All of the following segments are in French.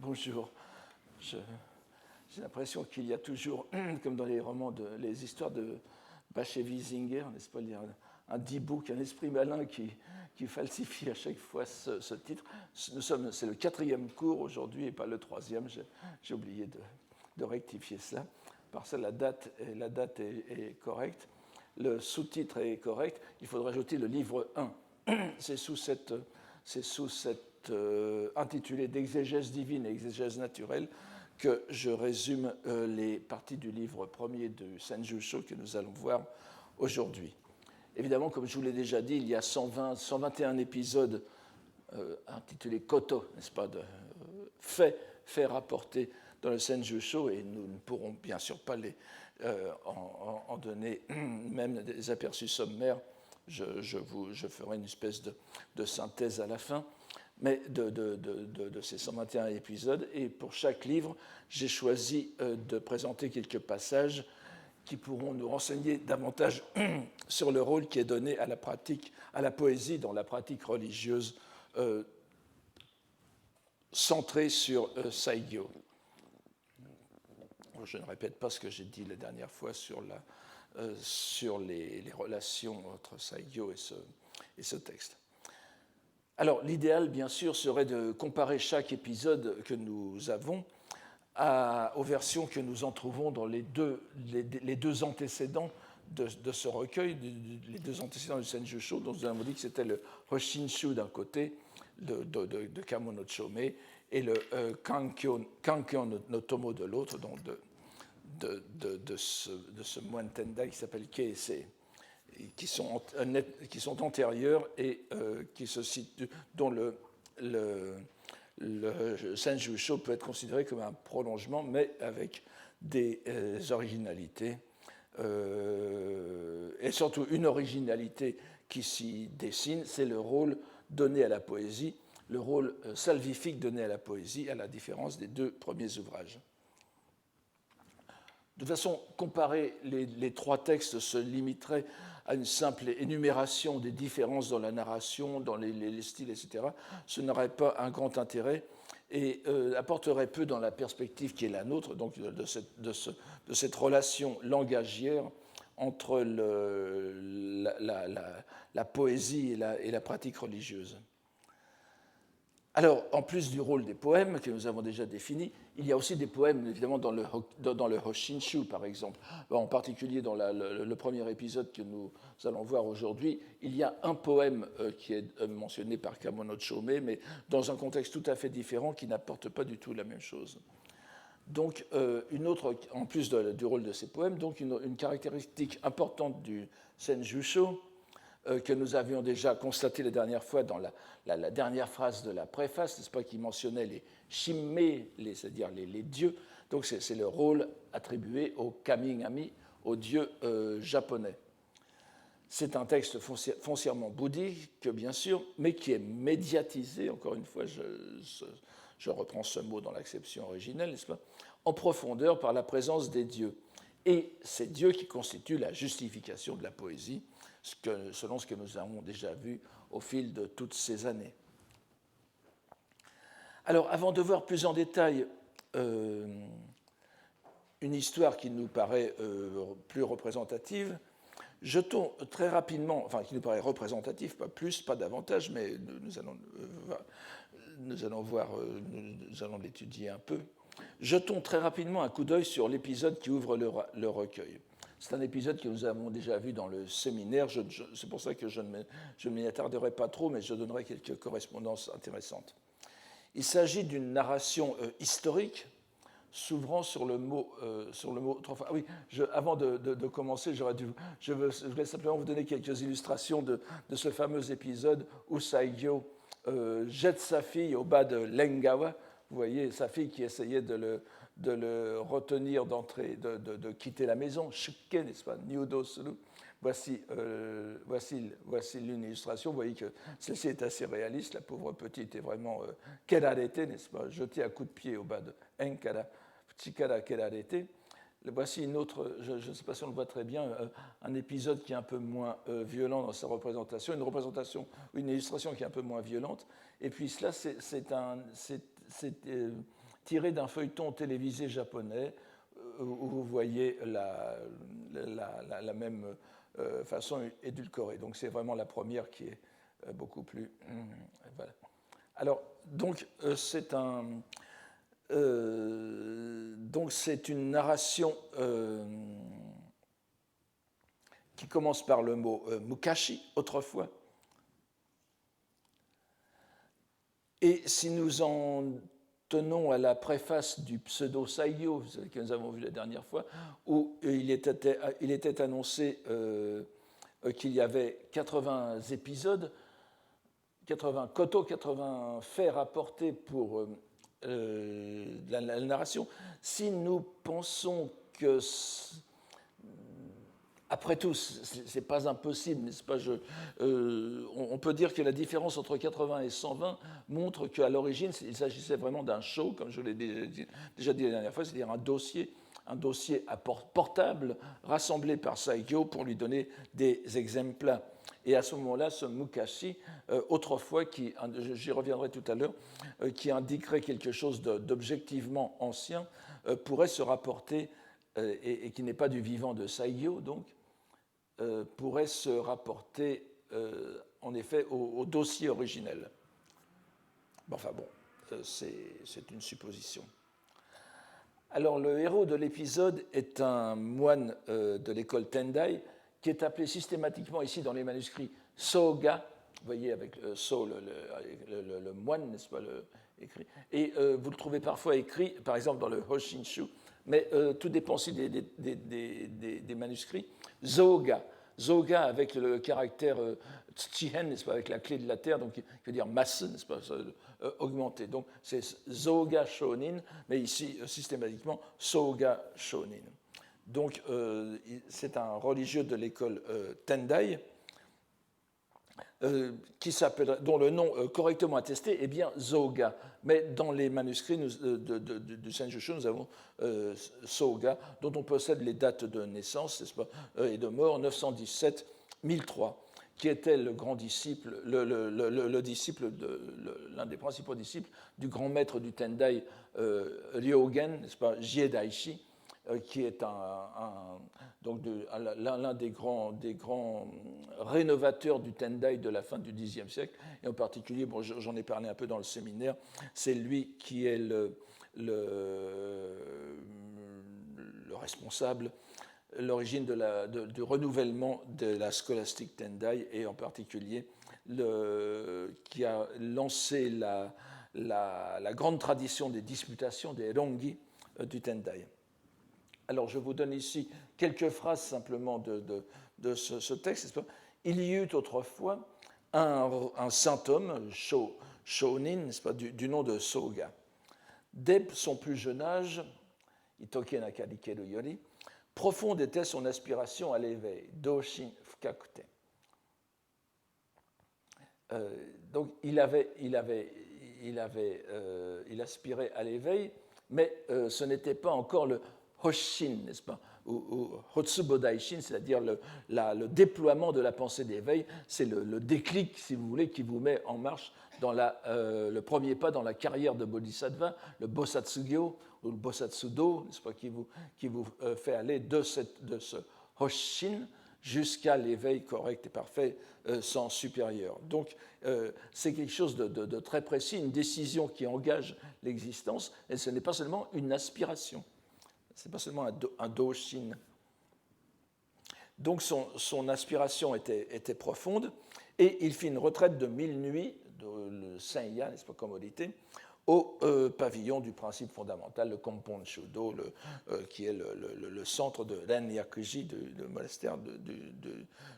Bonjour. J'ai l'impression qu'il y a toujours, comme dans les romans, les histoires de Bashevis-Singer, n'est-ce pas, il y a un D-book, un esprit malin qui falsifie à chaque fois ce titre. C'est le 4e cours aujourd'hui et pas le 3e. J'ai oublié de rectifier cela. Par ça, la date est correcte. Le sous-titre est correct. Il faudra ajouter le livre 1. C'est sous cette intitulé d'exégèse divine et exégèse naturelle que je résume les parties du livre premier de Senjusho que nous allons voir aujourd'hui. Évidemment, comme je vous l'ai déjà dit, il y a 121 épisodes intitulés Koto, n'est-ce pas, de faits rapportés dans le Senjusho, et nous ne pourrons bien sûr pas en donner même des aperçus sommaires. Je ferai une espèce de synthèse à la fin, mais de ces 121 épisodes. Et pour chaque livre, j'ai choisi de présenter quelques passages qui pourront nous renseigner davantage sur le rôle qui est donné à la poésie dans la pratique religieuse centrée sur Saigyo. Je ne répète pas ce que j'ai dit la dernière fois sur les relations entre Saigyo et ce texte. Alors, l'idéal, bien sûr, serait de comparer chaque épisode que nous avons aux versions que nous en trouvons dans les deux antécédents de ce recueil, les deux antécédents du Senjusho, dont nous avons dit que c'était le Hoshinshu d'un côté, de Kamo no Chome, et le Kankyo no Tomo de l'autre, donc de ce moine Tendai qui s'appelle Keisei, qui sont antérieurs et dont le Senjusho peut être considéré comme un prolongement, mais avec des originalités, et surtout une originalité qui s'y dessine, c'est le rôle donné à la poésie, le rôle salvifique donné à la poésie, à la différence des deux premiers ouvrages. De toute façon, comparer les trois textes se limiterait à une simple énumération des différences dans la narration, dans les styles, etc. Ce n'aurait pas un grand intérêt et apporterait peu dans la perspective qui est la nôtre, donc de cette relation langagière entre la poésie et la pratique religieuse. Alors, en plus du rôle des poèmes que nous avons déjà définis, il y a aussi des poèmes, évidemment, dans le Hoshinshu, par exemple. En particulier, dans le premier épisode que nous allons voir aujourd'hui, il y a un poème qui est mentionné par Kamo no Chome, mais dans un contexte tout à fait différent, qui n'apporte pas du tout la même chose. Donc, en plus du rôle de ces poèmes, donc une caractéristique importante du Senjusho, que nous avions déjà constaté la dernière fois dans la dernière phrase de la préface, n'est-ce pas, qui mentionnait les shimme, c'est-à-dire les dieux. Donc c'est le rôle attribué au kamingami, aux dieux japonais. C'est un texte foncièrement bouddhique, bien sûr, mais qui est médiatisé, encore une fois, je reprends ce mot dans l'acception originelle, n'est-ce pas, en profondeur par la présence des dieux. Et ces dieux qui constituent la justification de la poésie, selon ce que nous avons déjà vu au fil de toutes ces années. Alors, avant de voir plus en détail une histoire qui nous paraît plus représentative, jetons très rapidement, enfin qui nous paraît représentative, pas plus, pas davantage, mais nous allons l'étudier un peu. Jetons très rapidement un coup d'œil sur l'épisode qui ouvre le recueil. C'est un épisode que nous avons déjà vu dans le séminaire, c'est pour ça que je ne m'y attarderai pas trop, mais je donnerai quelques correspondances intéressantes. Il s'agit d'une narration historique s'ouvrant sur le mot trois fois. Ah oui, avant de commencer, je voulais simplement vous donner quelques illustrations de ce fameux épisode où Saigyo jette sa fille au bas de Lengawa. Vous voyez, sa fille qui essayait de le retenir d'entrer, de quitter la maison, Shukke, n'est-ce pas, Nyudo Suru. Voici l'une illustration. Vous voyez que celle-ci est assez réaliste. La pauvre petite est vraiment kerarete, n'est-ce pas, jetée à coups de pied au bas de Enkara, Chikara kerarete. Voici une autre, je ne sais pas si on le voit très bien, un épisode qui est un peu moins violent dans sa représentation, une illustration qui est un peu moins violente. Et puis cela, c'est tiré d'un feuilleton télévisé japonais où vous voyez la même façon édulcorée. Donc c'est vraiment la première qui est beaucoup plus... Voilà. Alors, donc c'est une narration qui commence par le mot mukashi, autrefois. Et si nous en tenons à la préface du pseudo-saigyo que nous avons vu la dernière fois, où il était annoncé qu'il y avait 80 épisodes, 80 koto, 80 faits rapportés pour la narration, si nous pensons que, après tout, ce n'est pas impossible, n'est-ce pas on peut dire que la différence entre 80 et 120 montre qu'à l'origine, il s'agissait vraiment d'un show, comme je l'ai déjà dit la dernière fois, c'est-à-dire un dossier portable rassemblé par Saigyo pour lui donner des exemples. Et à ce moment-là, ce mukashi, autrefois, j'y reviendrai tout à l'heure, qui indiquerait quelque chose d'objectivement ancien, pourrait se rapporter, et qui n'est pas du vivant de Saigyo, donc, pourrait se rapporter, en effet, au dossier originel. Enfin bon, c'est une supposition. Alors, le héros de l'épisode est un moine de l'école Tendai, qui est appelé systématiquement ici dans les manuscrits Soga, vous voyez avec So, le moine, n'est-ce pas, écrit. Et vous le trouvez parfois écrit, par exemple dans le Hoshinshu, mais tout dépend aussi des manuscrits. Zoga, Zoga avec le caractère Tchihen, n'est-ce pas, avec la clé de la terre, donc qui veut dire masse, n'est-ce pas, augmenté. Donc c'est Zoga Shonin, mais ici systématiquement Soga Shonin. Donc c'est un religieux de l'école Tendai, dont le nom correctement attesté est bien Zoga. Mais dans les manuscrits du Senjushu, nous avons Soga, dont on possède les dates de naissance, n'est-ce pas, et de mort 917-1003, qui était le grand disciple, le disciple l'un des principaux disciples du grand maître du Tendai, Ryogen, n'est-ce pas, Jie Daishi, qui est l'un des grands rénovateurs du Tendai de la fin du Xe siècle, et en particulier, bon, j'en ai parlé un peu dans le séminaire, c'est lui qui est le responsable, l'origine du renouvellement de la scolastique Tendai, et en particulier qui a lancé la grande tradition des disputations, des rongi du Tendai. Alors, je vous donne ici quelques phrases simplement de ce texte. Il y eut autrefois un saint homme, Shonin, n'est-ce pas, du nom de Soga. Dès son plus jeune âge, Itoke nakarikeru yori, profonde était son aspiration à l'éveil, Doshin fukakute. Donc, il aspirait à l'éveil, mais ce n'était pas encore le Hoshin, n'est-ce pas, ou Hotsubo Daishin, c'est-à-dire le déploiement de la pensée d'éveil, c'est le déclic, si vous voulez, qui vous met en marche dans le premier pas dans la carrière de Bodhisattva, le Bosatsugyo ou le Bosatsudo, n'est-ce pas, qui vous fait aller de ce Hoshin jusqu'à l'éveil correct et parfait sans supérieur. Donc, c'est quelque chose de très précis, une décision qui engage l'existence, et ce n'est pas seulement une aspiration. Ce n'est pas seulement un doshin. Donc son aspiration était profonde, et il fit une retraite de 1000 nuits, le Seiya, n'est-ce pas, commodité, au pavillon du principe fondamental, le Kompon Shudo, qui est le centre de Renyakuji, le monastère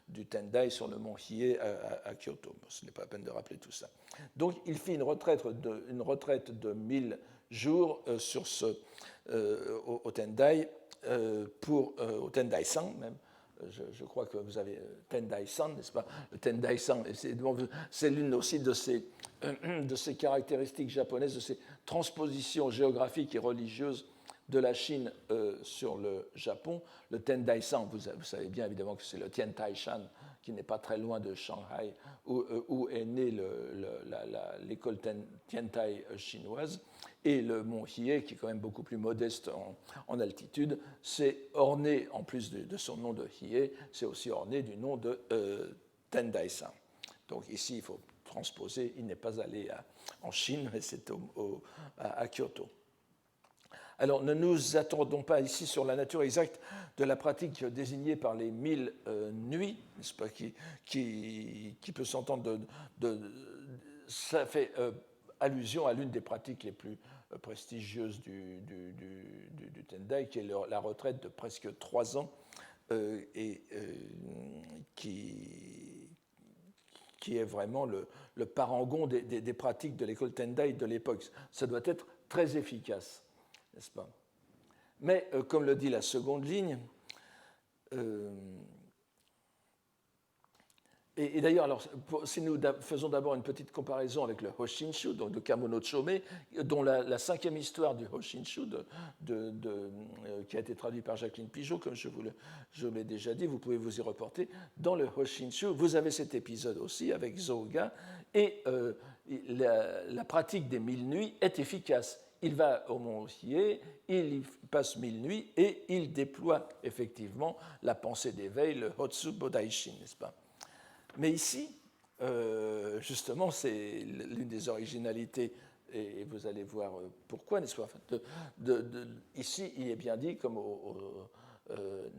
du Tendai sur le mont Hiei à Kyoto. Bon, ce n'est pas la peine de rappeler tout ça. Donc il fit une retraite de 1000 jours au Tendai, au Tendai-san même. Je crois que vous avez Tendai-san, n'est-ce pas? Le Tendai-san, c'est l'une aussi de ces caractéristiques japonaises, de ces transpositions géographiques et religieuses de la Chine sur le Japon. Le Tendai-san, vous savez bien évidemment que c'est le Tiantai-shan, qui n'est pas très loin de Shanghai, où est née l'école Tiantai chinoise. Et le mont Hiei, qui est quand même beaucoup plus modeste en altitude, c'est orné, en plus de son nom de Hiei, c'est aussi orné du nom de Tendai-san. Donc ici, il faut transposer, il n'est pas allé en Chine, mais c'est à Kyoto. Alors, ne nous attendons pas ici sur la nature exacte de la pratique désignée par les 1000 nuits, n'est-ce pas, qui peut s'entendre ça fait allusion à l'une des pratiques les plus prestigieuses du Tendai, qui est la retraite de presque 3 ans, et qui est vraiment le parangon des pratiques de l'école Tendai de l'époque. Ça doit être très efficace, n'est-ce pas? Mais, comme le dit la seconde ligne, et d'ailleurs, alors, si nous faisons d'abord une petite comparaison avec le Hoshinshu, donc de Kamono Chome, dont la 5e histoire du Hoshinshu, qui a été traduite par Jacqueline Pigeot, comme je l'ai déjà dit, vous pouvez vous y reporter. Dans le Hoshinshu, vous avez cet épisode aussi avec Zoga, et la pratique des 1000 nuits est efficace. Il va au mont Hiei, il y passe 1000 nuits, et il déploie effectivement la pensée d'éveil, le Hotsu Bodaishin, n'est-ce pas? Mais ici, justement, c'est l'une des originalités, et vous allez voir pourquoi, n'est-ce pas? Ici, il est bien dit comme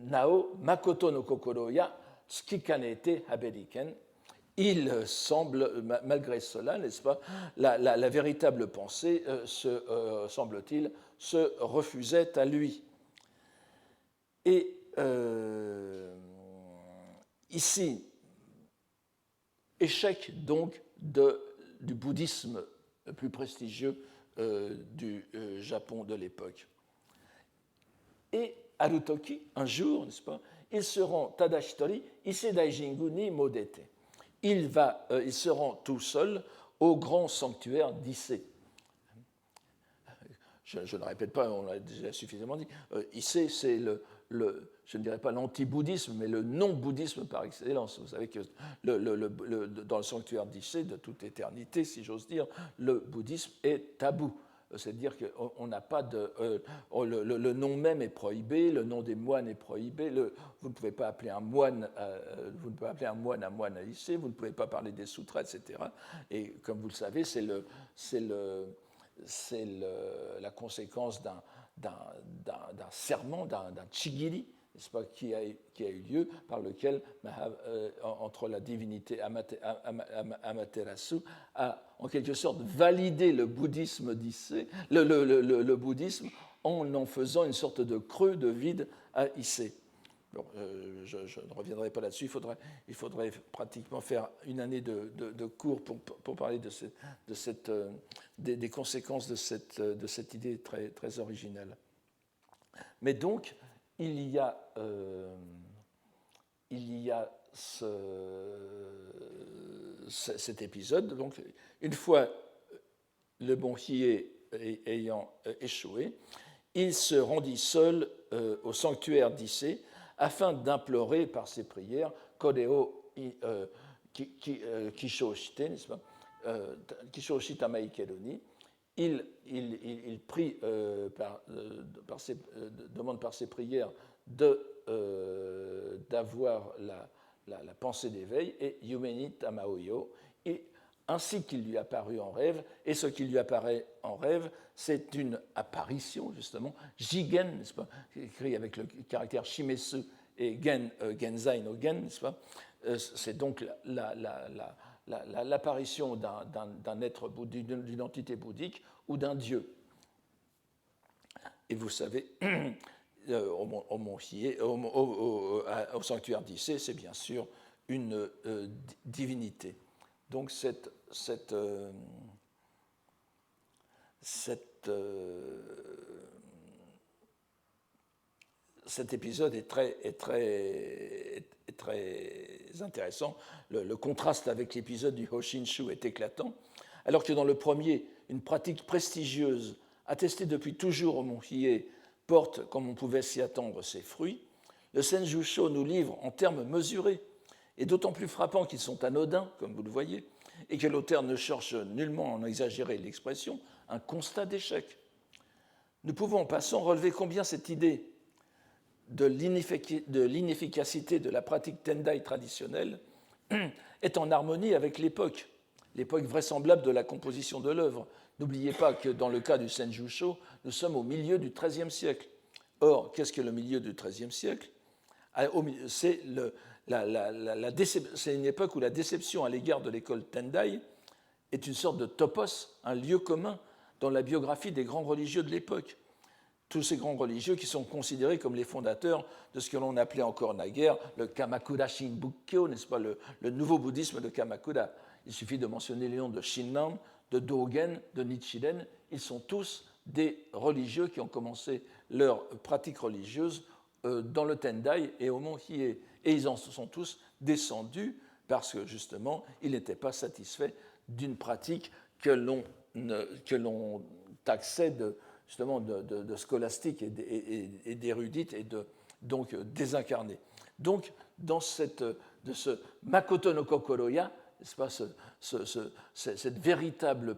Nao Makoto no Kokoro ya Tsukikanete Haberiken. Il semble, malgré cela, n'est-ce pas, la véritable pensée, semble-t-il, se refusait à lui. Et ici, échec donc du bouddhisme plus prestigieux du Japon de l'époque. Et Harutoki, un jour, n'est-ce pas, il se rend Tadashitori Ise Daijingu ni Modete. Il se rend tout seul au grand sanctuaire d'Issei. Je ne répète pas, on l'a déjà suffisamment dit. Issei, c'est je ne dirais pas l'anti-bouddhisme, mais le non-bouddhisme par excellence. Vous savez que dans le sanctuaire d'Issei, de toute éternité, si j'ose dire, le bouddhisme est tabou. C'est-à-dire qu'on n'a pas de... le nom même est prohibé, le nom des moines est prohibé. Vous ne pouvez pas appeler un moine un moine à Issei, vous ne pouvez pas parler des sutras, etc. Et comme vous le savez, c'est la conséquence d'un serment, d'un chigiri, n'est-ce pas, qui a eu lieu, par lequel, entre la divinité Amaterasu, a en quelque sorte validé le bouddhisme d'Issei, le bouddhisme, en faisant une sorte de creux, de vide à Issei. Bon, je ne reviendrai pas là-dessus, il faudrait pratiquement faire une année de cours pour parler des conséquences de cette idée très, très originale. Mais donc, il y a cet épisode. Donc, une fois le mont Hiei ayant échoué, il se rendit seul au sanctuaire d'Issei afin d'implorer par ses prières Koreo Kishoshite, n'est-ce pas, Kishoshi Tamaikeru ni. Il prie demande par ses prières d'avoir la pensée d'éveil, et Yumeni Tamaoyo, et ainsi qu'il lui apparut en rêve, et ce qui lui apparaît en rêve, c'est une apparition, justement, Jigen, n'est-ce pas, écrit avec le caractère Shimesu et Genzai no Gen, n'est-ce pas, c'est donc l'apparition d'un être, d'une entité bouddhique ou d'un dieu. Et vous savez, au mont Hiei, au sanctuaire d'Issei, c'est bien sûr une divinité. Donc cet épisode est très intéressant. Le contraste avec l'épisode du Hoshinshu est éclatant. Alors que dans le premier, une pratique prestigieuse, attestée depuis toujours au mont Hiei porte, comme on pouvait s'y attendre, ses fruits, le Senjusho nous livre en termes mesurés, et d'autant plus frappant qu'ils sont anodins, comme vous le voyez, et que l'auteur ne cherche nullement à en exagérer l'expression, un constat d'échec. Nous pouvons en passant relever combien cette idée de l'inefficacité de la pratique Tendai traditionnelle est en harmonie avec l'époque vraisemblable de la composition de l'œuvre. N'oubliez pas que dans le cas du Senjusho, nous sommes au milieu du XIIIe siècle. Or, qu'est-ce que le milieu du XIIIe siècle? C'est une époque où la déception à l'égard de l'école Tendai est une sorte de topos, un lieu commun dans la biographie des grands religieux de l'époque. Tous ces grands religieux qui sont considérés comme les fondateurs de ce que l'on appelait encore naguère le Kamakura Shinbukkyo, n'est-ce pas, le nouveau bouddhisme de Kamakura. Il suffit de mentionner les noms de Shinran, de Dogen, de Nichiren. Ils sont tous des religieux qui ont commencé leur pratique religieuse dans le Tendai et au mont Hiei. Et ils en sont tous descendus parce que, justement, ils n'étaient pas satisfaits d'une pratique que l'on taxait justement de scolastique et d'érudite et donc désincarné. Donc, dans de ce Makoto no Kokoroya, n'est-ce pas, cette véritable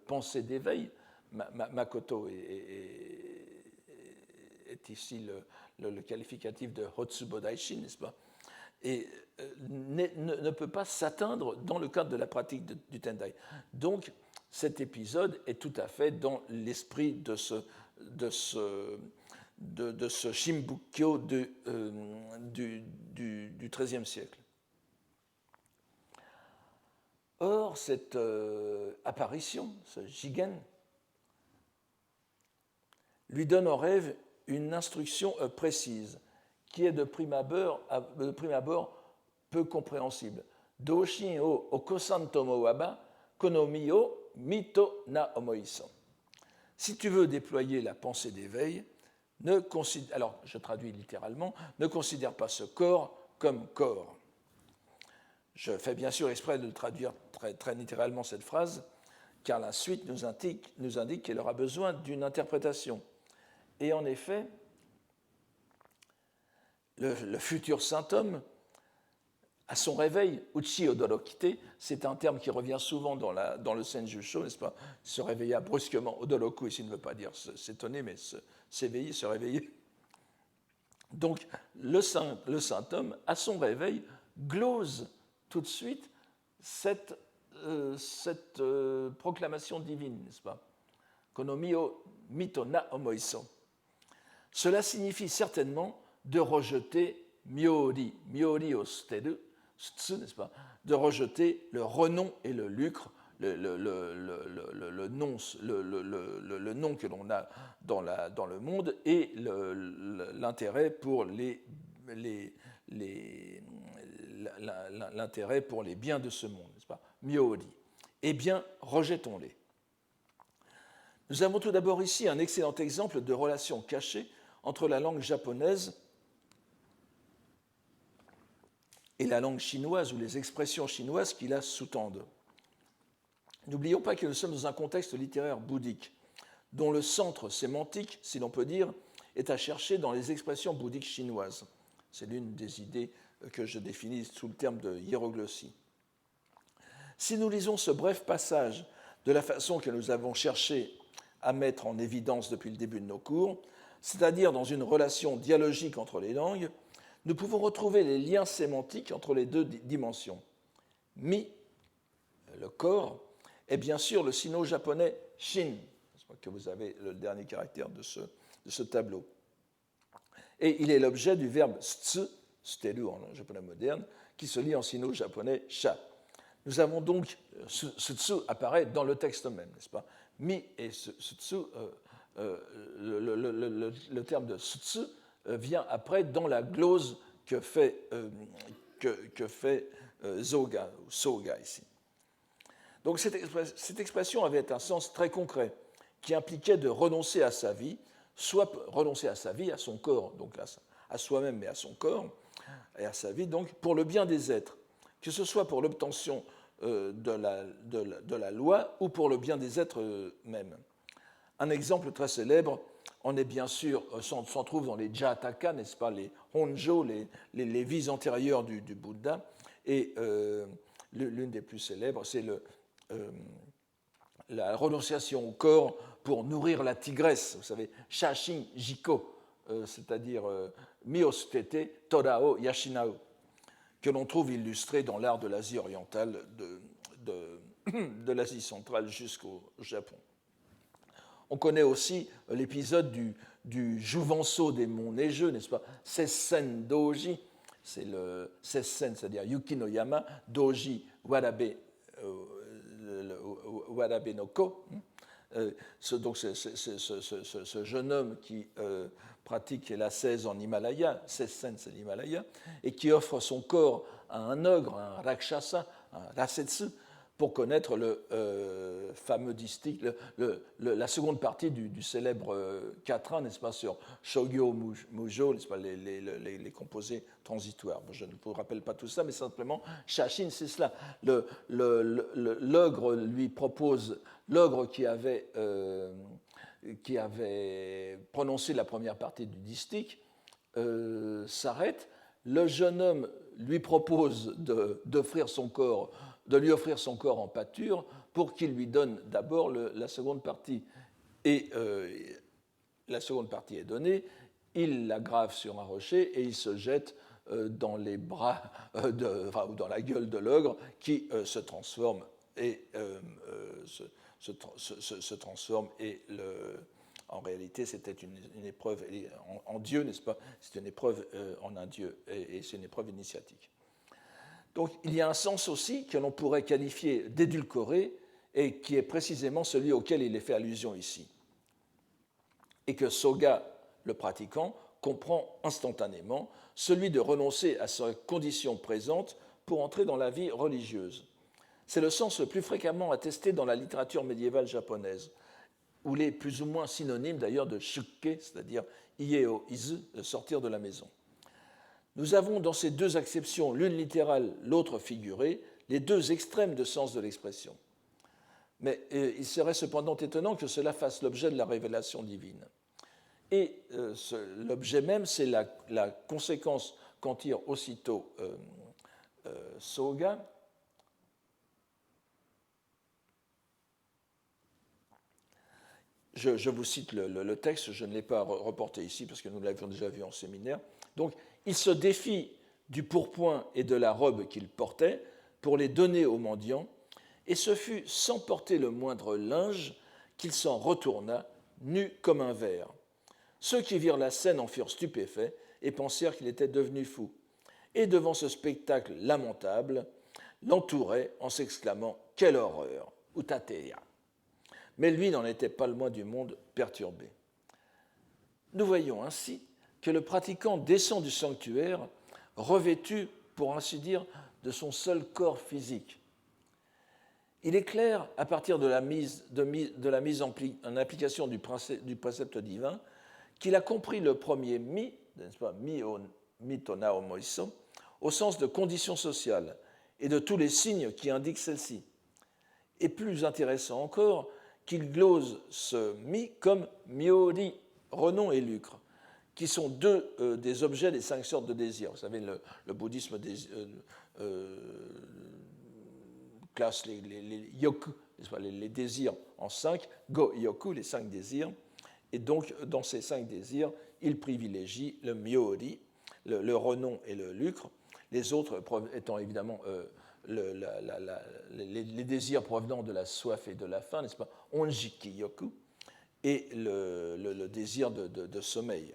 pensée d'éveil, Makoto est ici le qualificatif de Hotsubo Daishin, n'est-ce pas, et ne peut pas s'atteindre dans le cadre de la pratique du Tendai. Donc, cet épisode est tout à fait dans l'esprit de ce Shinbukkyo du XIIIe siècle. Or, cette apparition, ce Jigen, lui donne en rêve une instruction précise qui est de prime abord peu compréhensible. Doshin o okosan tomo waba konomi o mito na omoiso. Si tu veux déployer la pensée d'éveil, alors je traduis littéralement, ne considère pas ce corps comme corps. Je fais bien sûr exprès de traduire très littéralement cette phrase, car la suite nous indique qu'elle aura besoin d'une interprétation. Et en effet, le futur saint homme, à son réveil, Uchi Odorokite, c'est un terme qui revient souvent dans le Senjusho, n'est-ce pas? Se réveilla brusquement. Odoroku ici ne veut pas dire s'étonner, mais s'éveiller, se réveiller. Donc, le saint homme, à son réveil, glose tout de suite cette proclamation divine, n'est-ce pas? Konomi o mito na omoiso. Cela signifie certainement de rejeter myori o suteru, n'est-ce pas, de rejeter le renom et le lucre, le nom que l'on a dans le monde et l'intérêt pour l'intérêt pour les biens de ce monde, n'est-ce pas, myori. Eh bien, rejetons-les. Nous avons tout d'abord ici un excellent exemple de relation cachée entre la langue japonaise et la langue chinoise ou les expressions chinoises qui la sous-tendent. N'oublions pas que nous sommes dans un contexte littéraire bouddhique, dont le centre sémantique, si l'on peut dire, est à chercher dans les expressions bouddhiques chinoises. C'est l'une des idées que je définis sous le terme de hiéroglossie. Si nous lisons ce bref passage de la façon que nous avons cherché à mettre en évidence depuis le début de nos cours, c'est-à-dire dans une relation dialogique entre les langues, nous pouvons retrouver les liens sémantiques entre les deux dimensions. Mi, le corps, est bien sûr le sino-japonais shin, que vous avez le dernier caractère de ce tableau. Et il est l'objet du verbe tsu, suteru en japonais moderne, qui se lit en sino-japonais sha. Nous avons donc, ce tsu apparaît dans le texte même, n'est-ce pas? Mi et ce tsu, le terme de sutsu vient après dans la glose que fait Zoga, ou Soga ici. Donc cette expression avait un sens très concret qui impliquait de renoncer à sa vie, soit renoncer à sa vie, à son corps, donc à soi-même mais à son corps, et à sa vie, donc pour le bien des êtres, que ce soit pour l'obtention de la loi ou pour le bien des êtres eux-mêmes. Un exemple très célèbre on est bien sûr, s'en trouve dans les Jataka, n'est-ce pas, les Honjo, les vies antérieures du Bouddha. Et l'une des plus célèbres, c'est la renonciation au corps pour nourrir la tigresse. Vous savez, Shashin Jiko, c'est-à-dire Miostete Torao Yashinao, que l'on trouve illustré dans l'art de l'Asie orientale, de l'Asie centrale jusqu'au Japon. On connaît aussi l'épisode du Juvanso des monts neigeux, n'est-ce pas? Sessen Doji, c'est le Sessen, c'est-à-dire Yuki no Yama, Doji Warabe, Warabe no Ko. Donc ce jeune homme qui pratique l'ascèse en Himalaya, Sessen c'est l'Himalaya, et qui offre son corps à un ogre, un Rakshasa, un Rasetsu, pour connaître le fameux distique, la seconde partie du célèbre quatrain, n'est-ce pas, sur Shogyo Mujo, n'est-ce pas, les composés transitoires. Bon, je ne vous rappelle pas tout ça, mais simplement, Shashin, c'est cela. L'ogre lui propose, l'ogre qui avait prononcé la première partie du distique s'arrête. Le jeune homme lui propose d'offrir son corps, de lui offrir son corps en pâture pour qu'il lui donne d'abord la seconde partie. Et la seconde partie est donnée, il la grave sur un rocher et il se jette dans les bras, ou dans la gueule de l'ogre qui se transforme et se transforme et en réalité, c'était une épreuve en Dieu, n'est-ce pas? C'est une épreuve en un Dieu, et c'est une épreuve initiatique. Donc, il y a un sens aussi que l'on pourrait qualifier d'édulcoré, et qui est précisément celui auquel il est fait allusion ici. Et que Soga, le pratiquant, comprend instantanément, celui de renoncer à sa condition présente pour entrer dans la vie religieuse. C'est le sens le plus fréquemment attesté dans la littérature médiévale japonaise, où il est plus ou moins synonyme d'ailleurs de shukke, c'est-à-dire ie o izu, sortir de la maison. Nous avons dans ces deux acceptions, l'une littérale, l'autre figurée, les deux extrêmes de sens de l'expression. Mais il serait cependant étonnant que cela fasse l'objet de la révélation divine. Et l'objet même, c'est la conséquence qu'en tire aussitôt Soga. Je vous cite le texte, je ne l'ai pas reporté ici parce que nous l'avions déjà vu en séminaire. Donc, il se défit du pourpoint et de la robe qu'il portait pour les donner aux mendiants, et ce fut sans porter le moindre linge qu'il s'en retourna, nu comme un ver. Ceux qui virent la scène en furent stupéfaits et pensèrent qu'il était devenu fou. Et devant ce spectacle lamentable, l'entouraient en s'exclamant « Quelle horreur ! Utateya !» Mais lui n'en était pas le moins du monde perturbé. Nous voyons ainsi que le pratiquant descend du sanctuaire revêtu, pour ainsi dire, de son seul corps physique. Il est clair, à partir de la mise en application du précepte divin, qu'il a compris le premier mi, n'est-ce pas, mi to nao moiso, au sens de condition sociale et de tous les signes qui indiquent celle-ci. Et plus intéressant encore, qu'il glose ce mi comme miori, renom et lucre, qui sont deux des objets des 5 sortes de désirs. Vous savez, le bouddhisme classe les yoku, les désirs en 5, go yoku, les 5 désirs. Et donc, dans ces 5 désirs, il privilégie le miori, le renom et le lucre, les autres étant évidemment les désirs provenant de la soif et de la faim, n'est-ce pas, onjiki yoku, et le désir de sommeil,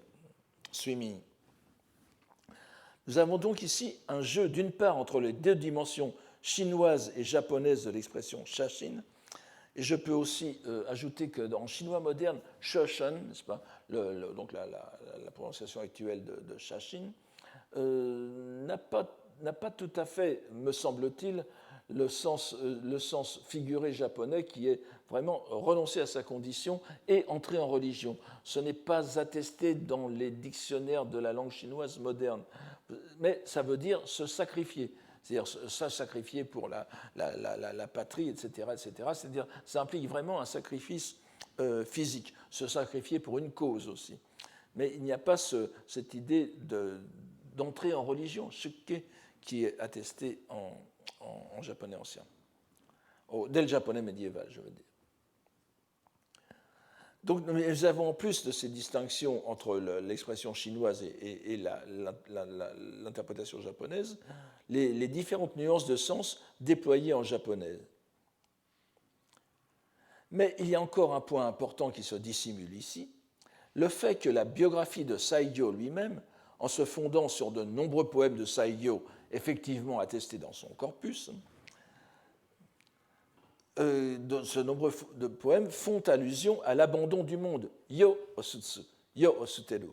suimi. Nous avons donc ici un jeu d'une part entre les deux dimensions chinoises et japonaises de l'expression shashin, et je peux aussi ajouter que en chinois moderne, shoshan, n'est-ce pas, donc la prononciation actuelle de shashin, n'a pas tout à fait, me semble-t-il, le sens figuré japonais qui est vraiment renoncer à sa condition et entrer en religion. Ce n'est pas attesté dans les dictionnaires de la langue chinoise moderne, mais ça veut dire se sacrifier. C'est-à-dire ça sacrifier pour la patrie, etc., etc. C'est-à-dire ça implique vraiment un sacrifice physique, se sacrifier pour une cause aussi. Mais il n'y a pas cette idée d'entrer en religion, shukkei, qui est attestée en japonais ancien, dès le japonais médiéval, je veux dire. Donc nous avons en plus de ces distinctions entre l'expression chinoise et l'interprétation japonaise, les différentes nuances de sens déployées en japonais. Mais il y a encore un point important qui se dissimule ici, le fait que la biographie de Saigyo lui-même, en se fondant sur de nombreux poèmes de Saigyo effectivement attestés dans son corpus, ce nombre de poèmes font allusion à l'abandon du monde, yo osutsu, yo osuteru,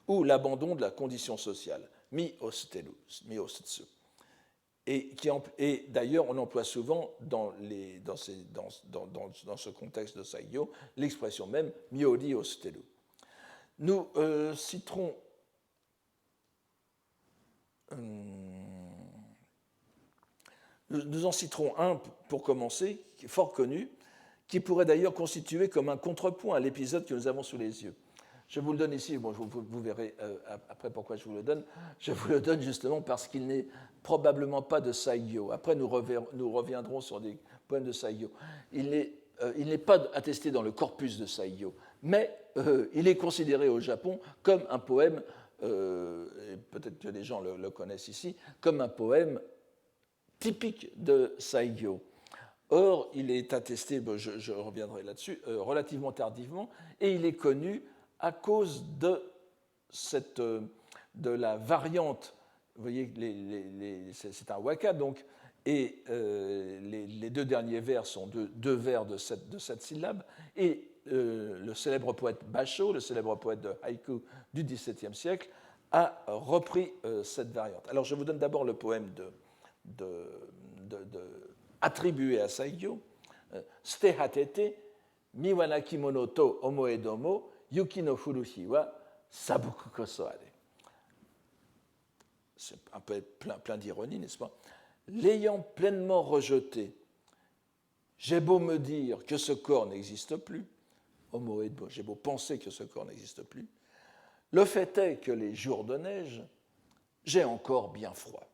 ou l'abandon de la condition sociale, mi osuteru, mi osutsu. Et d'ailleurs, on emploie souvent dans ce contexte de Saigyo l'expression même miori osuteru. Nous citerons nous en citerons un pour commencer, qui est fort connu, qui pourrait d'ailleurs constituer comme un contrepoint à l'épisode que nous avons sous les yeux. Je vous le donne ici, bon, vous verrez après pourquoi je vous le donne. Je vous le donne justement parce qu'il n'est probablement pas de Saigyo. Après, nous reviendrons sur des poèmes de Saigyo. Il n'est pas attesté dans le corpus de Saigyo, mais il est considéré au Japon comme un poème, et peut-être que les gens le connaissent ici, comme un poème typique de Saigyo. Or, il est attesté, je reviendrai là-dessus, relativement tardivement, et il est connu à cause de la variante. Vous voyez, c'est un waka, donc, et les deux derniers vers sont deux vers de 7 syllabes, et le célèbre poète Basho, le célèbre poète de haïku du XVIIe siècle, a repris cette variante. Alors, je vous donne d'abord le poème attribué à Saigyo, Ste hatete, miwa kimono to omoe domo, yuki no furuhi wa sabuku koso are. C'est un peu plein d'ironie, n'est-ce pas? L'ayant pleinement rejeté, j'ai beau me dire que ce corps n'existe plus, omoe domo, j'ai beau penser que ce corps n'existe plus, le fait est que les jours de neige, j'ai encore bien froid.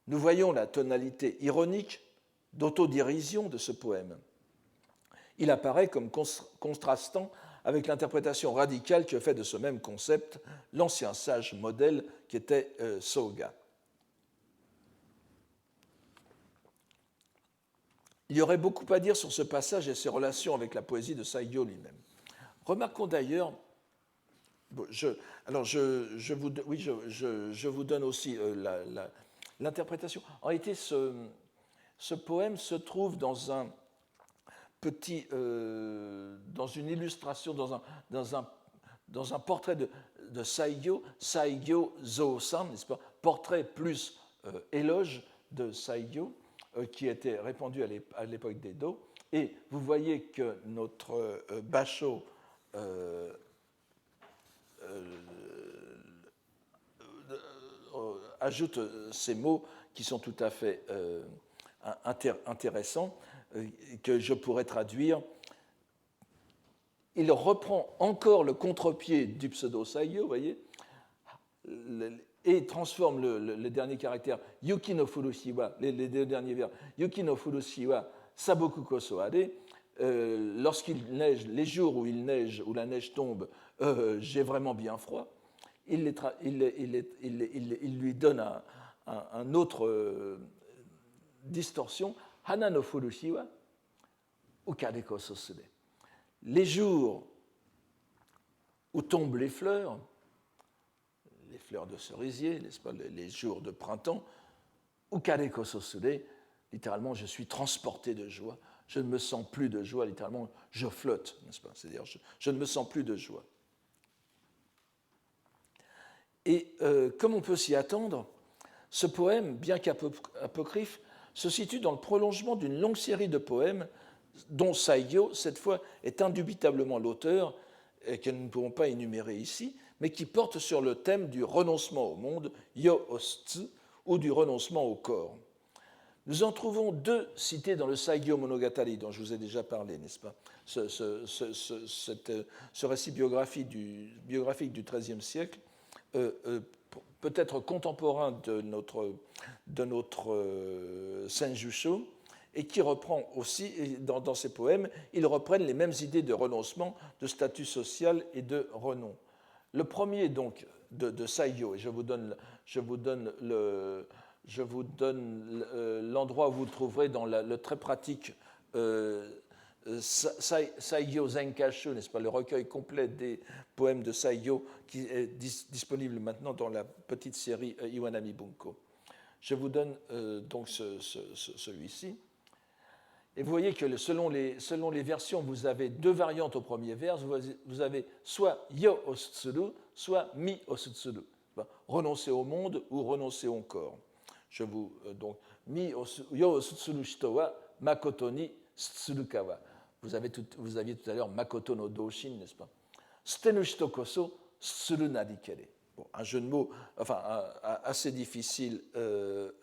Nous voyons la tonalité ironique d'autodérision de ce poème. Il apparaît comme contrastant avec l'interprétation radicale que fait de ce même concept l'ancien sage modèle qui était Soga. Il y aurait beaucoup à dire sur ce passage et ses relations avec la poésie de Saigyo lui-même. Remarquons d'ailleurs, je vous donne aussi l'interprétation. En réalité, ce poème se trouve dans un petit, dans une illustration, dans un portrait de Saigyo, Saigyo Zo-san, n'est-ce pas? Portrait plus éloge de Saigyo, qui était répandu à l'époque d'Edo. Et vous voyez que notre Basho ajoute ces mots qui sont tout à fait intéressants, que je pourrais traduire. Il reprend encore le contre-pied du pseudo-Saigyo, vous voyez, et transforme le dernier caractère Yuki no Furushiwa, les deux derniers vers, Yuki no Furushiwa Saboku koso are, lorsqu'il neige, les jours où il neige, où la neige tombe, j'ai vraiment bien froid. Il lui donne un autre distorsion, Hana no Furushiwa Ukare koso sure. Les jours où tombent les fleurs de cerisier, n'est-ce pas, les jours de printemps, Ukare koso sure, littéralement, je suis transporté de joie. Je ne me sens plus de joie, littéralement, je flotte, n'est-ce pas? C'est-à-dire, je ne me sens plus de joie. Et comme on peut s'y attendre, ce poème, bien qu'apocryphe, se situe dans le prolongement d'une longue série de poèmes dont Saigyo, cette fois, est indubitablement l'auteur, et que nous ne pouvons pas énumérer ici, mais qui porte sur le thème du renoncement au monde, yo ostsu, ou du renoncement au corps. Nous en trouvons deux cités dans le Saigyo Monogatari, dont je vous ai déjà parlé, n'est-ce pas? Ce récit biographique du XIIIe siècle, peut-être contemporain de notre Senjusho, et qui reprend aussi, dans ses poèmes, ils reprennent les mêmes idées de renoncement, de statut social et de renom. Le premier, donc, de Saigyo, et je vous donne l'endroit où vous le trouverez dans le très pratique Saigyo Zenkashu, n'est-ce pas, le recueil complet des poèmes de Saigyo qui est disponible maintenant dans la petite série Iwanami Bunko. Je vous donne donc celui-ci. Et vous voyez que selon les versions, vous avez deux variantes au premier vers. Vous avez soit yo osutsuru, soit mi osutsuru. Renoncer au monde ou renoncer au corps. Je vous donc yo osutsuru shito wa makoto ni tsurukawa. Vous aviez tout à l'heure makoto no doshin, n'est-ce pas? Stenu shito koso tsuru narikere. Bon, un jeu de mots, enfin assez difficile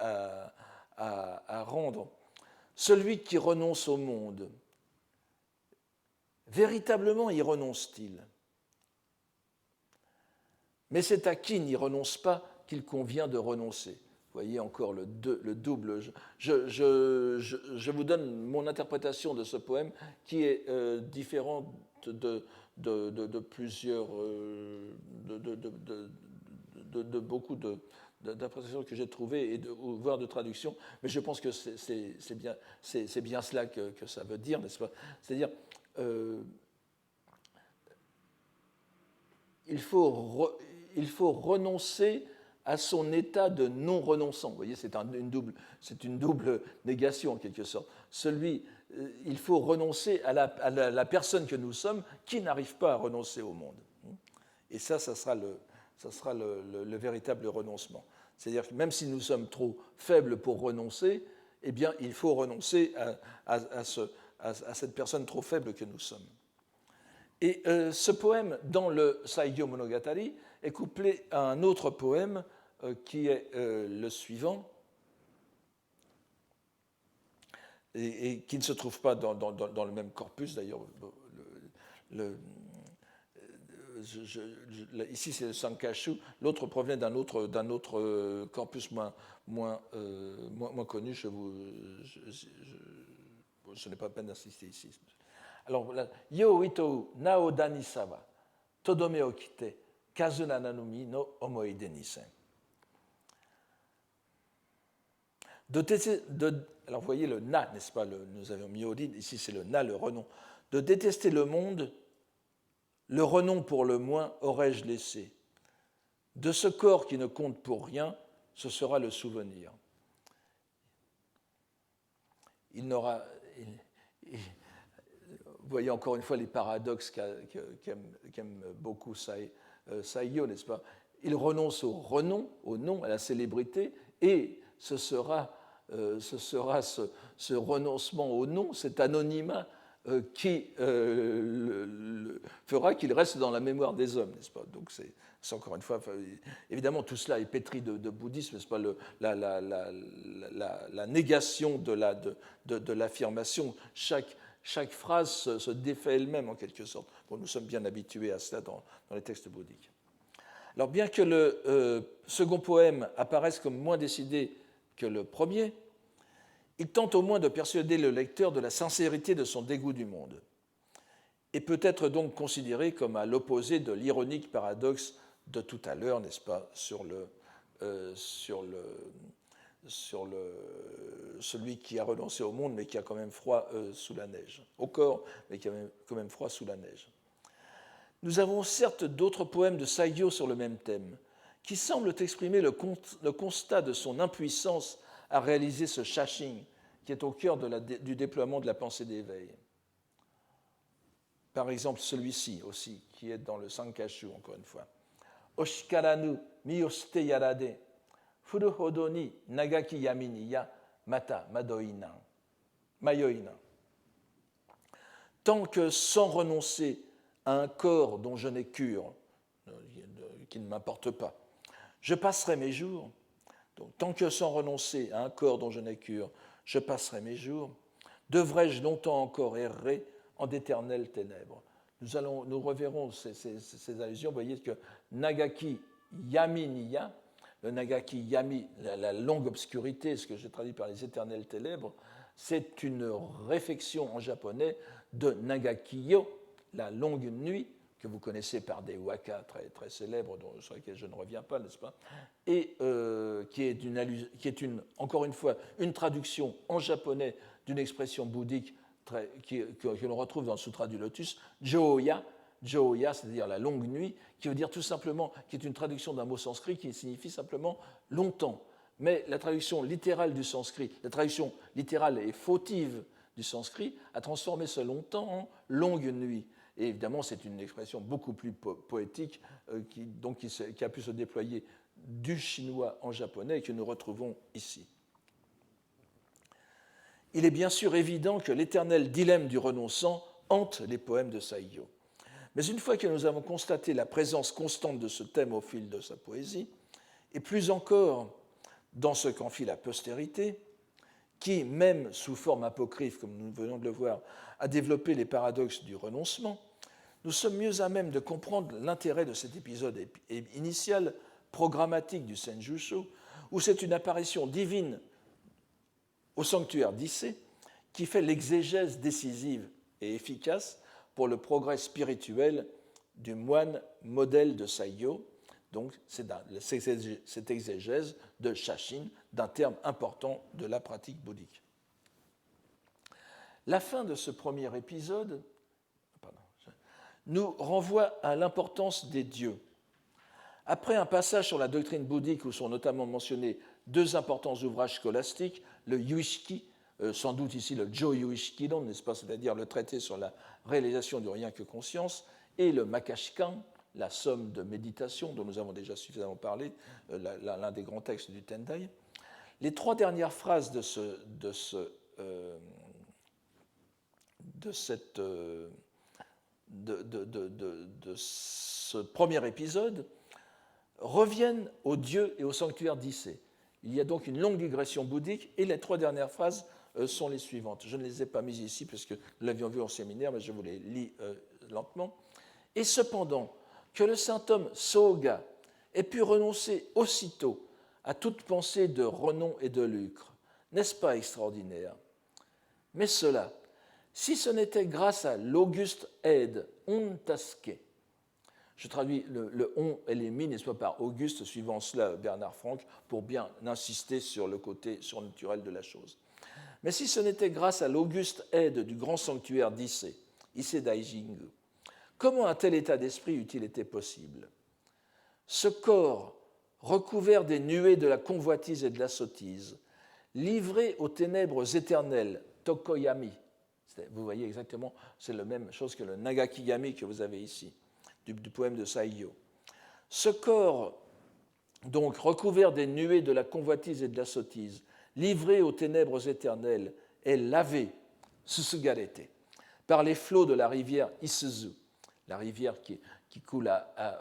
à rendre. Celui qui renonce au monde, véritablement y renonce-t-il? Mais c'est à qui n'y renonce pas qu'il convient de renoncer. Vous voyez encore le double. Je vous donne mon interprétation de ce poème qui est différente de plusieurs, de beaucoup d'interprétations que j'ai trouvées, voire de traductions, mais je pense que c'est bien cela que ça veut dire, n'est-ce pas? C'est-à-dire, il faut renoncer à son état de non-renonçant. Vous voyez, c'est une double négation, en quelque sorte. Il faut renoncer à la personne que nous sommes qui n'arrive pas à renoncer au monde. Et ça sera le véritable renoncement. C'est-à-dire que même si nous sommes trop faibles pour renoncer, eh bien, il faut renoncer à cette personne trop faible que nous sommes. Et ce poème, dans le Saigyo Monogatari, est couplé à un autre poème qui est le suivant, et qui ne se trouve pas dans le même corpus, d'ailleurs. Ici, c'est le Sankashu. L'autre provient d'un autre corpus moins connu. Je n'ai pas la peine d'insister ici. Alors, Yo ito nao danisawa, todome okite, kazuna nanumi no omoide nisen. Alors, vous voyez le na, n'est-ce pas? Nous avions mis Odin, ici c'est le na, le renom. De détester le monde, le renom pour le moins aurais-je laissé. De ce corps qui ne compte pour rien, ce sera le souvenir. Vous voyez encore une fois les paradoxes qu'aime beaucoup Saigyo, n'est-ce pas? Il renonce au renom, au nom, à la célébrité, et ce sera ce renoncement au nom, cet anonymat qui fera qu'il reste dans la mémoire des hommes, n'est-ce pas? Donc c'est encore une fois, évidemment, tout cela est pétri de bouddhisme, n'est-ce pas? La négation de l'affirmation, chaque phrase se défait elle-même en quelque sorte. Bon, nous sommes bien habitués à cela dans les textes bouddhiques. Alors bien que le second poème apparaisse comme moins décidé que le premier, il tente au moins de persuader le lecteur de la sincérité de son dégoût du monde, et peut être donc considéré comme à l'opposé de l'ironique paradoxe de tout à l'heure, n'est-ce pas, sur celui qui a renoncé au monde mais qui a quand même froid sous la neige, au corps mais qui a quand même froid sous la neige. Nous avons certes d'autres poèmes de Saigyo sur le même thème, qui semblent exprimer le constat de son impuissance à réaliser ce shashin qui est au cœur du déploiement de la pensée d'éveil. Par exemple, celui-ci aussi, qui est dans le Sankashu, encore une fois. Oshikaranu miyoshite yarade, furu hodo ni nagaki yami ni ya mata mayoinan. Tant que sans renoncer à un corps dont je n'ai cure, qui ne m'importe pas, je passerai mes jours. Donc, tant que sans renoncer à un corps dont je n'ai cure, je passerai mes jours. Devrais-je longtemps encore errer en d'éternelles ténèbres? Nous reverrons ces allusions. Vous voyez que Nagaki Yami Niya, le Nagaki Yami, la longue obscurité, ce que j'ai traduit par les éternelles ténèbres, c'est une réflexion en japonais de Nagakiyo, la longue nuit, que vous connaissez par des waka très, très célèbres, sur lesquels je ne reviens pas, n'est-ce pas, et qui est encore une fois une traduction en japonais d'une expression bouddhique que l'on retrouve dans le Sutra du Lotus, Jōya, c'est-à-dire la longue nuit, qui veut dire tout simplement, qui est une traduction d'un mot sanskrit qui signifie simplement longtemps. Mais la traduction littérale du sanskrit, la traduction littérale et fautive du sanskrit, a transformé ce longtemps en longue nuit. Et évidemment, c'est une expression beaucoup plus poétique qui a pu se déployer du chinois en japonais et que nous retrouvons ici. Il est bien sûr évident que l'éternel dilemme du renonçant hante les poèmes de Saiyo. Mais une fois que nous avons constaté la présence constante de ce thème au fil de sa poésie, et plus encore dans ce qu'en fit la postérité, qui, même sous forme apocryphe, comme nous venons de le voir, a développé les paradoxes du renoncement, nous sommes mieux à même de comprendre l'intérêt de cet épisode initial programmatique du Senjusho, où c'est une apparition divine au sanctuaire d'Issé qui fait l'exégèse décisive et efficace pour le progrès spirituel du moine modèle de Saiyo. Donc, c'est cette exégèse de Shashin, d'un terme important de la pratique bouddhique. La fin de ce premier épisode nous renvoie à l'importance des dieux. Après un passage sur la doctrine bouddhique où sont notamment mentionnés deux importants ouvrages scolastiques, le Yuishiki, sans doute ici le Jo-Yuishikidon, n'est-ce pas, c'est-à-dire le traité sur la réalisation du rien que conscience, et le Makashikan, la somme de méditation dont nous avons déjà suffisamment parlé, l'un des grands textes du Tendai. Les trois dernières phrases de ce premier épisode reviennent aux dieux et au sanctuaire d'Issé. Il y a donc une longue digression bouddhique et les trois dernières phrases sont les suivantes. Je ne les ai pas mises ici parce que nous l'avions vu en séminaire, mais je vous les lis lentement. Et cependant, que le saint homme Soga ait pu renoncer aussitôt à toute pensée de renom et de lucre, n'est-ce pas extraordinaire? Mais cela, si ce n'était grâce à l'auguste aide ontaske, je traduis le on et les mi, n'est-ce pas, par Auguste, suivant cela Bernard Franck, pour bien insister sur le côté surnaturel de la chose. Mais si ce n'était grâce à l'auguste aide du grand sanctuaire d'Issé, Issé Daijingu, comment un tel état d'esprit eût-il été possible? Ce corps, recouvert des nuées de la convoitise et de la sottise, livré aux ténèbres éternelles, Tokoyami, vous voyez exactement, c'est la même chose que le Nagakiyami que vous avez ici, du poème de Saiyo. Ce corps, donc recouvert des nuées de la convoitise et de la sottise, livré aux ténèbres éternelles, est lavé, susugarete, par les flots de la rivière Isuzu, la rivière qui coule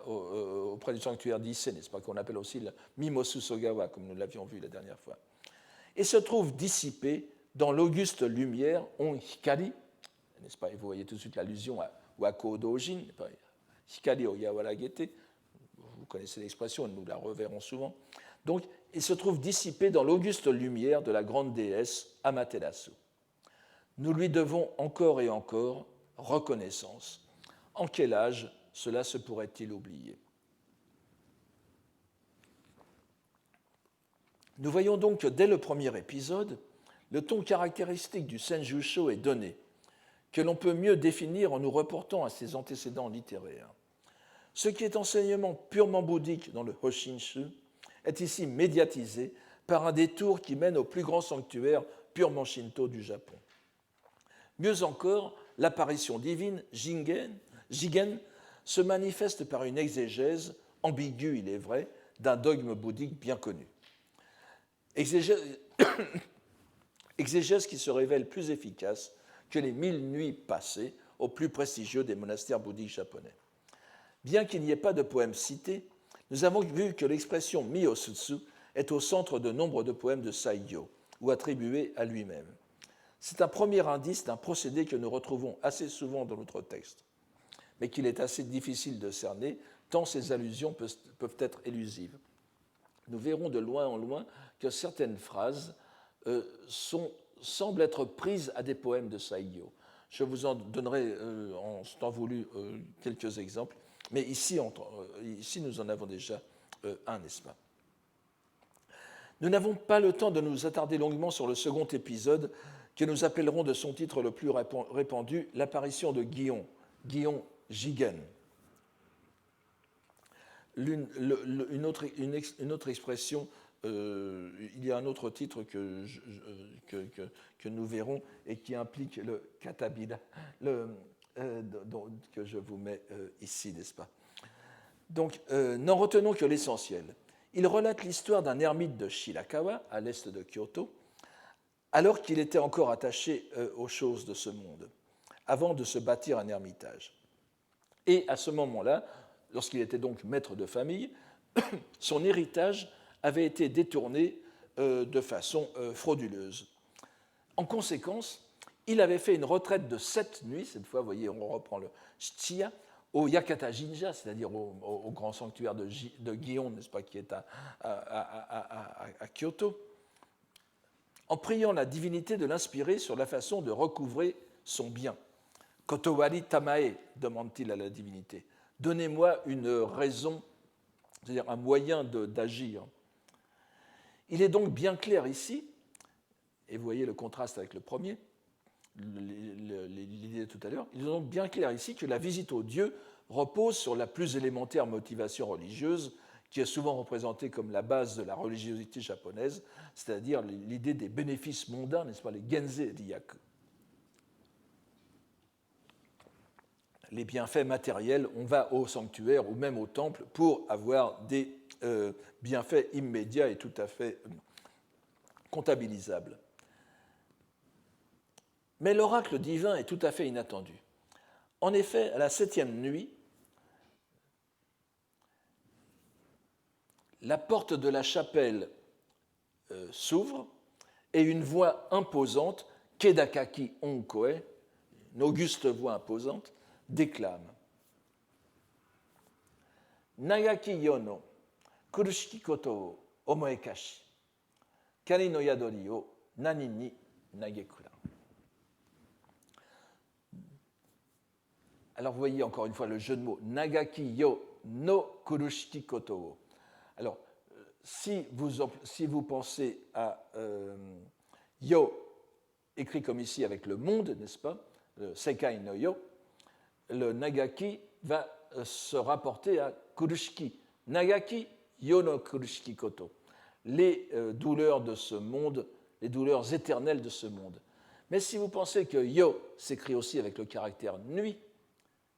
auprès du sanctuaire d'Issé, n'est-ce pas, qu'on appelle aussi le Mimosu Sogawa, comme nous l'avions vu la dernière fois, et se trouve dissipé dans l'auguste lumière, on hikari, n'est-ce pas, et vous voyez tout de suite l'allusion à Wako Dojin, Hikari o Yawaragete, vous connaissez l'expression, nous la reverrons souvent. Donc, il se trouve dissipé dans l'auguste lumière de la grande déesse Amaterasu. Nous lui devons encore et encore reconnaissance. En quel âge cela se pourrait-il oublier? Nous voyons donc que dès le premier épisode, le ton caractéristique du Senjusho est donné, que l'on peut mieux définir en nous reportant à ses antécédents littéraires. Ce qui est enseignement purement bouddhique dans le Hoshinshu est ici médiatisé par un détour qui mène au plus grand sanctuaire purement shinto du Japon. Mieux encore, l'apparition divine, Jigen, se manifeste par une exégèse, ambiguë il est vrai, d'un dogme bouddhique bien connu. Exégèse qui se révèle plus efficace que les 1000 nuits passées au plus prestigieux des monastères bouddhiques japonais. Bien qu'il n'y ait pas de poème cité, nous avons vu que l'expression Miyosutsu est au centre de nombre de poèmes de Saiyo, ou attribué à lui-même. C'est un premier indice d'un procédé que nous retrouvons assez souvent dans notre texte, mais qu'il est assez difficile de cerner, tant ces allusions peuvent être élusives. Nous verrons de loin en loin que certaines phrases semblent être prises à des poèmes de Saigyo. Je vous en donnerai en temps voulu quelques exemples, mais ici nous en avons déjà un, n'est-ce pas? Nous n'avons pas le temps de nous attarder longuement sur le second épisode, que nous appellerons de son titre le plus répandu, l'apparition de Guion, Guion Jigen. Une autre expression, il y a un autre titre que nous verrons et qui implique le katabila, que je vous mets ici, n'est-ce pas? Donc, n'en retenons que l'essentiel. Il relate l'histoire d'un ermite de Shirakawa, à l'est de Kyoto, alors qu'il était encore attaché aux choses de ce monde, avant de se bâtir un ermitage. Et à ce moment-là, lorsqu'il était donc maître de famille, son héritage avait été détourné de façon frauduleuse. En conséquence, il avait fait une retraite de 7 nuits, cette fois, vous voyez, on reprend le Shichiya, au Yakata Jinja, c'est-à-dire au grand sanctuaire de Gion, n'est-ce pas, qui est à Kyoto, en priant la divinité de l'inspirer sur la façon de recouvrer son bien. Kotowari Tamae, demande-t-il à la divinité, donnez-moi une raison, c'est-à-dire un moyen d'agir. Il est donc bien clair ici, et vous voyez le contraste avec le premier, l'idée de tout à l'heure, il est donc bien clair ici que la visite aux dieux repose sur la plus élémentaire motivation religieuse, qui est souvent représentée comme la base de la religiosité japonaise, c'est-à-dire l'idée des bénéfices mondains, n'est-ce pas, les genze ryaku. Les bienfaits matériels, on va au sanctuaire ou même au temple pour avoir des bienfaits immédiats et tout à fait comptabilisables. Mais l'oracle divin est tout à fait inattendu. En effet, à la 7e nuit, la porte de la chapelle s'ouvre et une voix imposante, Kedakaki Onkoe, une auguste voix imposante, déclame Nagaki yono kurushiki koto o omoekashi, kari no yadori o nani ni nagekura. Alors vous voyez encore une fois le jeu de mots Nagaki yo no kurushiki koto. Alors si vous pensez à yo écrit comme ici avec le monde, n'est-ce pas, le sekai no yo, le nagaki va se rapporter à kurushiki. Nagaki yo no kurushiki koto. Les douleurs de ce monde, les douleurs éternelles de ce monde. Mais si vous pensez que yo s'écrit aussi avec le caractère nuit,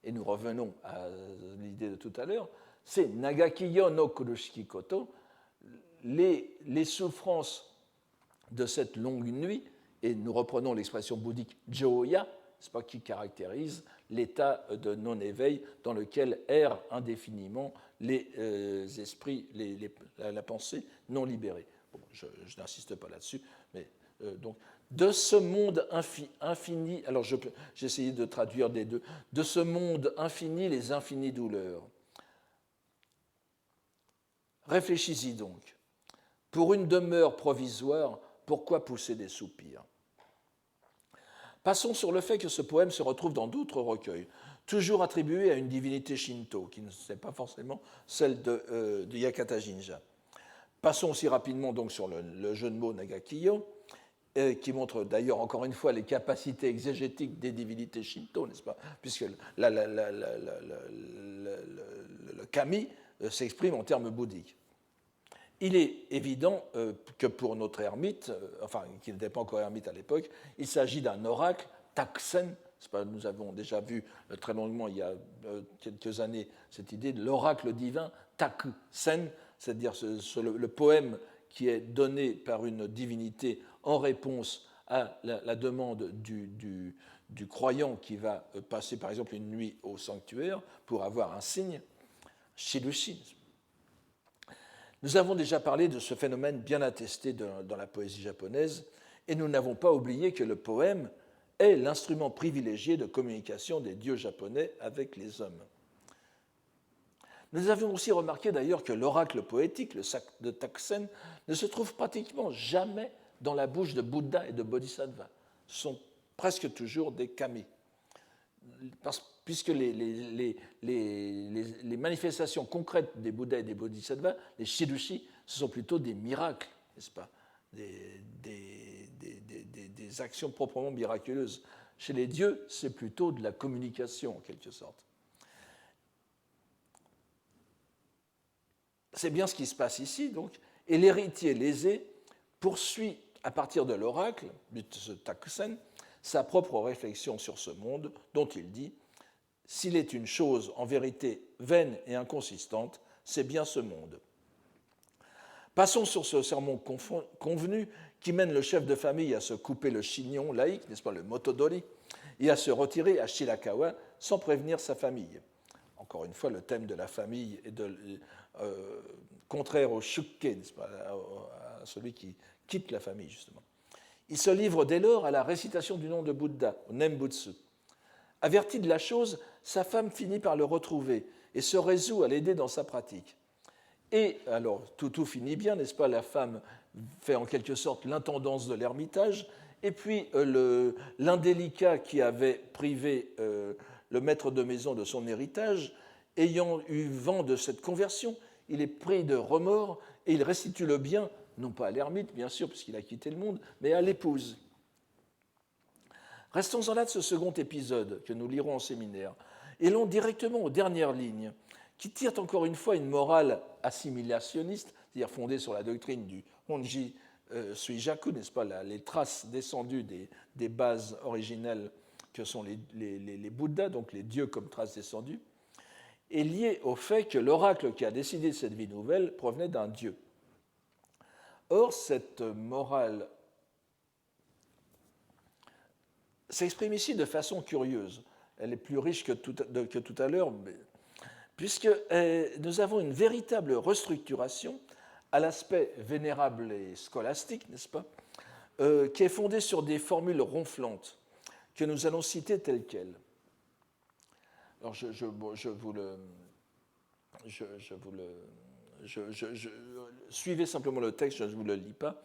et nous revenons à l'idée de tout à l'heure, c'est Nagaki yo no kurushiki koto, les souffrances de cette longue nuit, et nous reprenons l'expression bouddhique joya, c'est pas, qui caractérise l'état de non-éveil dans lequel errent indéfiniment les esprits, la pensée non libérée. Bon, je n'insiste pas là-dessus, mais donc de ce monde infini, alors j'ai essayé de traduire des deux, de ce monde infini, les infinies douleurs. Réfléchis-y donc. Pour une demeure provisoire, pourquoi pousser des soupirs? Passons sur le fait que ce poème se retrouve dans d'autres recueils, toujours attribués à une divinité shinto, qui ne n'est pas forcément celle de Yakata Jinja. Passons aussi rapidement donc sur le jeu de mots Nagakiyo, qui montre d'ailleurs encore une fois les capacités exégétiques des divinités shinto, n'est-ce pas? Puisque le kami s'exprime en termes bouddhiques. Il est évident que pour notre ermite, enfin, qui n'était pas encore ermite à l'époque, il s'agit d'un oracle, Takusen. Nous avons déjà vu très longuement il y a quelques années cette idée de l'oracle divin, Takusen, c'est-à-dire le poème qui est donné par une divinité en réponse à la demande du croyant qui va passer par exemple une nuit au sanctuaire pour avoir un signe, Shirushi. Nous avons déjà parlé de ce phénomène bien attesté dans la poésie japonaise, et nous n'avons pas oublié que le poème est l'instrument privilégié de communication des dieux japonais avec les hommes. Nous avions aussi remarqué d'ailleurs que l'oracle poétique, le sac de Taksen, ne se trouve pratiquement jamais dans la bouche de Bouddha et de Bodhisattva. Ce sont presque toujours des kami. Puisque les manifestations concrètes des Bouddhas et des Bodhisattvas, les shirushi, ce sont plutôt des miracles, n'est-ce pas, des actions proprement miraculeuses. Chez les dieux, c'est plutôt de la communication, en quelque sorte. C'est bien ce qui se passe ici, donc, et l'héritier lésé poursuit, à partir de l'oracle, de ce Takusen, sa propre réflexion sur ce monde, dont il dit « S'il est une chose en vérité vaine et inconsistante, c'est bien ce monde. » Passons sur ce sermon convenu qui mène le chef de famille à se couper le chignon laïque, n'est-ce pas, le motodori, et à se retirer à Shirakawa sans prévenir sa famille. Encore une fois, le thème de la famille est contraire au shukke, n'est-ce pas, à celui qui quitte la famille, justement. Il se livre dès lors à la récitation du nom de Bouddha, au Nembutsu. Averti de la chose, sa femme finit par le retrouver et se résout à l'aider dans sa pratique. Et alors, tout finit bien, n'est-ce pas? La femme fait en quelque sorte l'intendance de l'ermitage, et puis l'indélicat qui avait privé le maître de maison de son héritage, ayant eu vent de cette conversion, il est pris de remords et il restitue le bien, non pas à l'ermite, bien sûr, puisqu'il a quitté le monde, mais à l'épouse. Restons-en là de ce second épisode que nous lirons en séminaire, et allons directement aux dernières lignes, qui tirent encore une fois une morale assimilationniste, c'est-à-dire fondée sur la doctrine du Honji Suijaku, n'est-ce pas, les traces descendues des bases originelles que sont les Bouddhas, donc les dieux comme traces descendues, est liée au fait que l'oracle qui a décidé de cette vie nouvelle provenait d'un dieu. Or, cette morale s'exprime ici de façon curieuse. Elle est plus riche que tout à l'heure, puisque nous avons une véritable restructuration à l'aspect vénérable et scolastique, n'est-ce pas, qui est fondée sur des formules ronflantes que nous allons citer telles quelles. Alors, suivez simplement le texte, je ne vous le lis pas.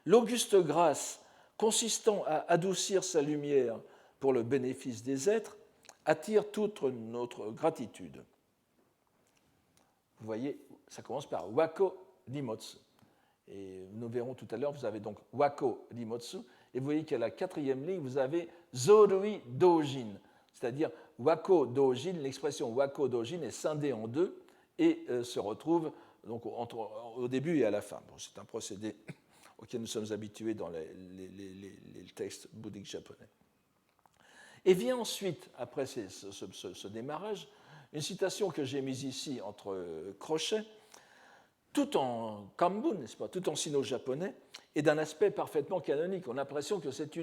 L'auguste grâce consistant à adoucir sa lumière pour le bénéfice des êtres attire toute notre gratitude. Vous voyez, ça commence par Wako Nimotsu. Et nous verrons tout à l'heure, vous avez donc Wako Nimotsu, et vous voyez qu'à la quatrième ligne, vous avez Zorui Dojin, c'est-à-dire Wako Dojin, l'expression Wako Dojin est scindée en deux et se retrouve donc au début et à la fin. Bon, c'est un procédé auquel nous sommes habitués dans les textes bouddhiques japonais. Et vient ensuite, après ce démarrage, une citation que j'ai mise ici entre crochets, tout en kanbun, n'est-ce pas, tout en sino-japonais, et d'un aspect parfaitement canonique. On a l'impression que c'est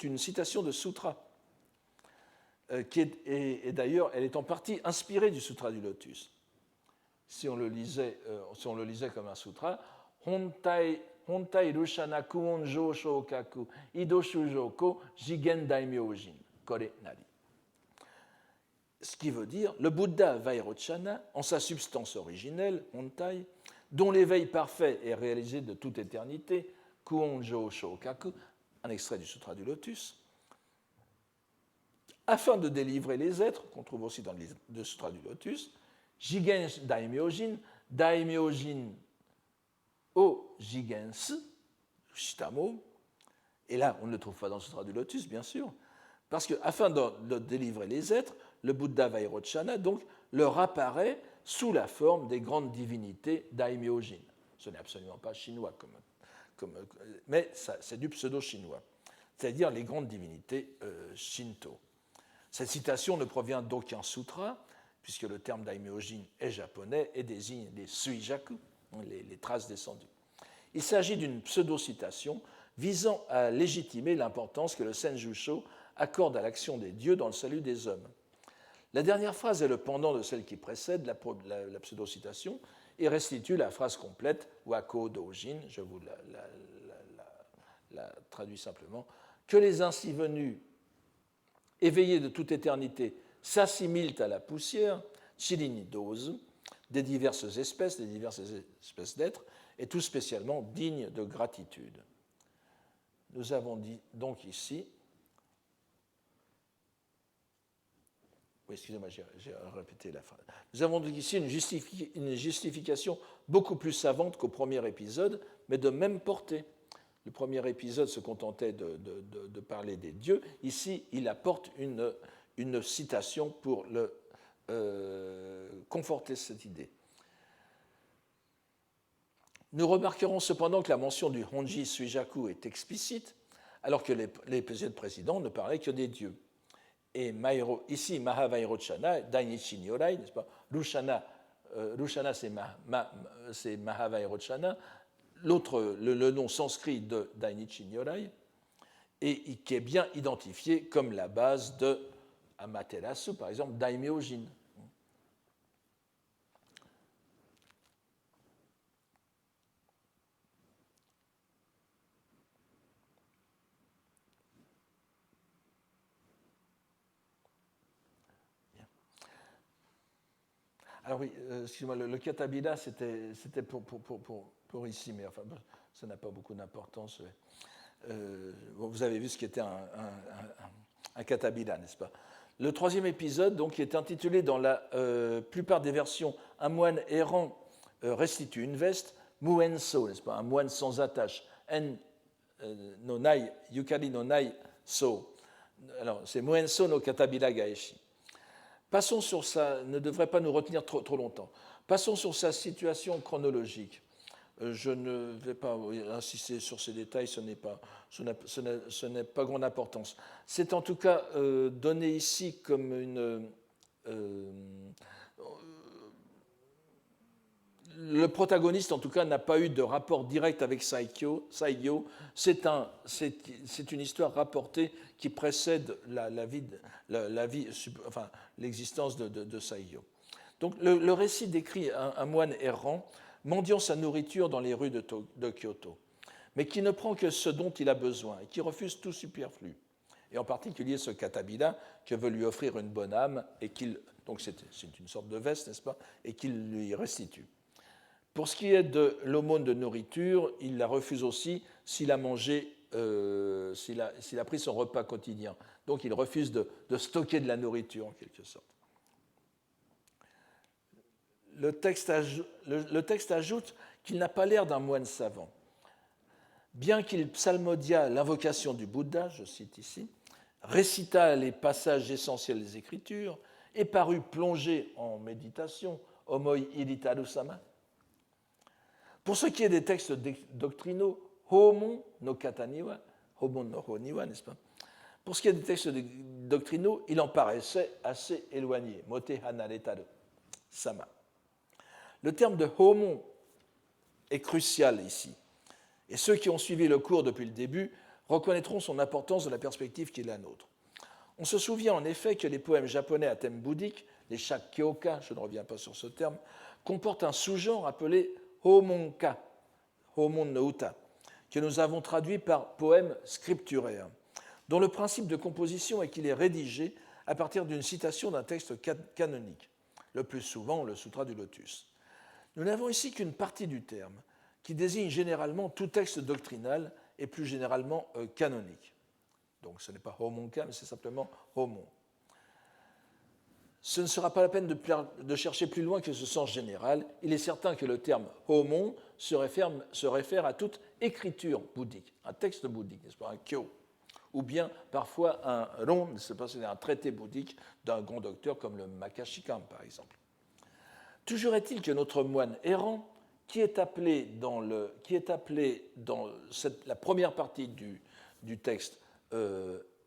une citation de sutra, et d'ailleurs, elle est en partie inspirée du Sutra du Lotus. Si on le lisait comme un sutra, Hontai Rushana Kuonjo Shokaku Ido Shujoko Jigen Daimyojin Kore Nari. Ce qui veut dire le Bouddha Vairochana, en sa substance originelle, Hontai, dont l'éveil parfait est réalisé de toute éternité, Kuonjo Shokaku, un extrait du Sutra du Lotus, afin de délivrer les êtres, qu'on trouve aussi dans le Sutra du Lotus, Jigen Daimyojin, Daimyojin O Jigensu, Shitamo, et là on ne le trouve pas dans le Sutra du Lotus, bien sûr, parce qu'afin de délivrer les êtres, le Bouddha Vairochana donc leur apparaît sous la forme des grandes divinités Daimyojin. Ce n'est absolument pas chinois, mais c'est du pseudo-chinois, c'est-à-dire les grandes divinités Shinto. Cette citation ne provient d'aucun sutra, puisque le terme daimyojin est japonais et désigne les suijaku, les traces descendues. Il s'agit d'une pseudo-citation visant à légitimer l'importance que le Senjusho accorde à l'action des dieux dans le salut des hommes. La dernière phrase est le pendant de celle qui précède la pseudo-citation, et restitue la phrase complète, Wako Dojin, je vous la traduis simplement, que les ainsi venus, éveillés de toute éternité, s'assimilent à la poussière, Chirini Dose, des diverses espèces d'êtres, et tout spécialement dignes de gratitude. Nous avons dit donc ici, oui, excusez-moi, j'ai répété la phrase. Nous avons donc ici une justification beaucoup plus savante qu'au premier épisode, mais de même portée. Le premier épisode se contentait de parler des dieux. Ici, il apporte une citation pour conforter cette idée. Nous remarquerons cependant que la mention du Honji Suijaku est explicite, alors que l'épisode précédent ne parlait que des dieux. Et ici, Mahavairochana, Dainichi Nyorai, n'est-ce pas? Rushana, c'est Mahavairochana, l'autre, le nom sanskrit de Dainichi Nyorai, et qui est bien identifié comme la base de Amaterasu, par exemple, Daimyojin. Alors oui, excusez-moi, le katabila, c'était pour ici, mais enfin, ça n'a pas beaucoup d'importance. Vous avez vu ce qu'était un katabila, n'est-ce pas? Le troisième épisode, donc, qui est intitulé dans la plupart des versions « Un moine errant restitue une veste », Muenso, n'est-ce pas? Un moine sans attache, En no nai, Yukari no nai so. Alors, c'est Muenso no katabila gaeshi. Passons sur ça, ne devrait pas nous retenir trop longtemps. Passons sur sa situation chronologique. Je ne vais pas insister sur ces détails, ce n'est pas grande importance. C'est en tout cas donné ici comme une... le protagoniste, en tout cas, n'a pas eu de rapport direct avec Saigyo. C'est une histoire rapportée qui précède l'existence de Saigyo. Donc, le récit décrit un moine errant mendiant sa nourriture dans les rues de Kyoto, mais qui ne prend que ce dont il a besoin et qui refuse tout superflu, et en particulier ce katabila que veut lui offrir une bonne âme, donc c'est une sorte de veste, n'est-ce pas, et qu'il lui restitue. Pour ce qui est de l'aumône de nourriture, il la refuse aussi s'il a pris son repas quotidien. Donc il refuse de stocker de la nourriture en quelque sorte. Le texte ajoute qu'il n'a pas l'air d'un moine savant. Bien qu'il psalmodia l'invocation du Bouddha, je cite ici, récita les passages essentiels des Écritures et parut plongé en méditation, Omoi Iritaru Sama. Pour ce qui est des textes doctrinaux, Homon no Kataniwa, Homon no Honiwa, n'est-ce pas? Pour ce qui est des textes doctrinaux, il en paraissait assez éloigné, Mote Hanaretaru Sama. Le terme de Homon est crucial ici, et ceux qui ont suivi le cours depuis le début reconnaîtront son importance de la perspective qui est la nôtre. On se souvient en effet que les poèmes japonais à thème bouddhique, les Shakkyoka, je ne reviens pas sur ce terme, comportent un sous-genre appelé Homonka, Homon no Uta, que nous avons traduit par poème scripturaire, dont le principe de composition est qu'il est rédigé à partir d'une citation d'un texte canonique, le plus souvent le Sutra du Lotus. Nous n'avons ici qu'une partie du terme, qui désigne généralement tout texte doctrinal et plus généralement canonique. Donc ce n'est pas homonka, mais c'est simplement homon. Ce ne sera pas la peine de chercher plus loin que ce sens général. Il est certain que le terme homon se réfère à toute écriture bouddhique, un texte bouddhique, n'est-ce pas, un kyo, ou bien parfois un ron, c'est un traité bouddhique d'un grand docteur comme le Makashikam, par exemple. Toujours est-il que notre moine errant, qui est appelé dans la première partie du texte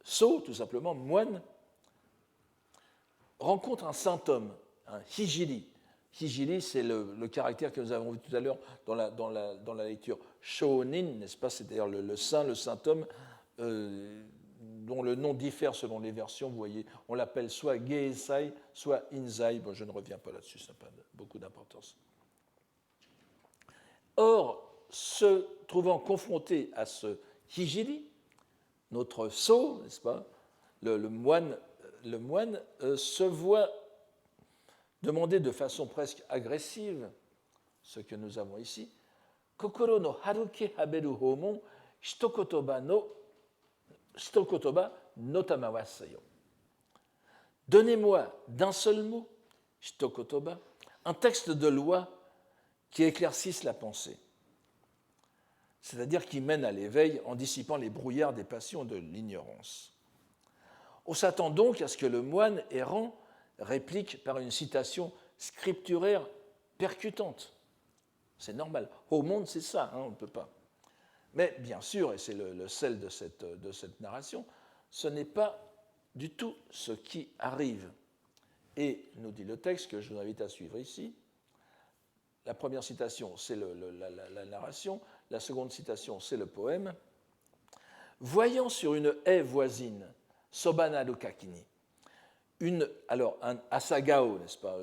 so, tout simplement, moine, rencontre un saint homme, un hijiri. Hijiri, c'est le caractère que nous avons vu tout à l'heure dans la lecture shonin, n'est-ce pas? C'est-à-dire le saint homme, dont le nom diffère selon les versions. Vous voyez, on l'appelle soit Geisai, soit Inzai. Bon, je ne reviens pas là-dessus, ça n'a pas beaucoup d'importance. Or, se trouvant confronté à ce hijiri, notre sceau, n'est-ce pas, le moine se voit demander de façon presque agressive ce que nous avons ici, Kokoro no haruke haberu homon shitokotoba no tamawasayo. Donnez-moi d'un seul mot, shitokotoba, un texte de loi qui éclaircisse la pensée, c'est-à-dire qui mène à l'éveil en dissipant les brouillards des passions de l'ignorance. On s'attend donc à ce que le moine errant réplique par une citation scripturaire percutante. C'est normal. Au monde, c'est ça, on ne peut pas. Mais bien sûr, et c'est le sel de cette narration, ce n'est pas du tout ce qui arrive. Et nous dit le texte que je vous invite à suivre ici. La première citation, c'est la narration. La seconde citation, c'est le poème. Voyant sur une haie voisine, Sobana no Kakini, un asagao, n'est-ce pas,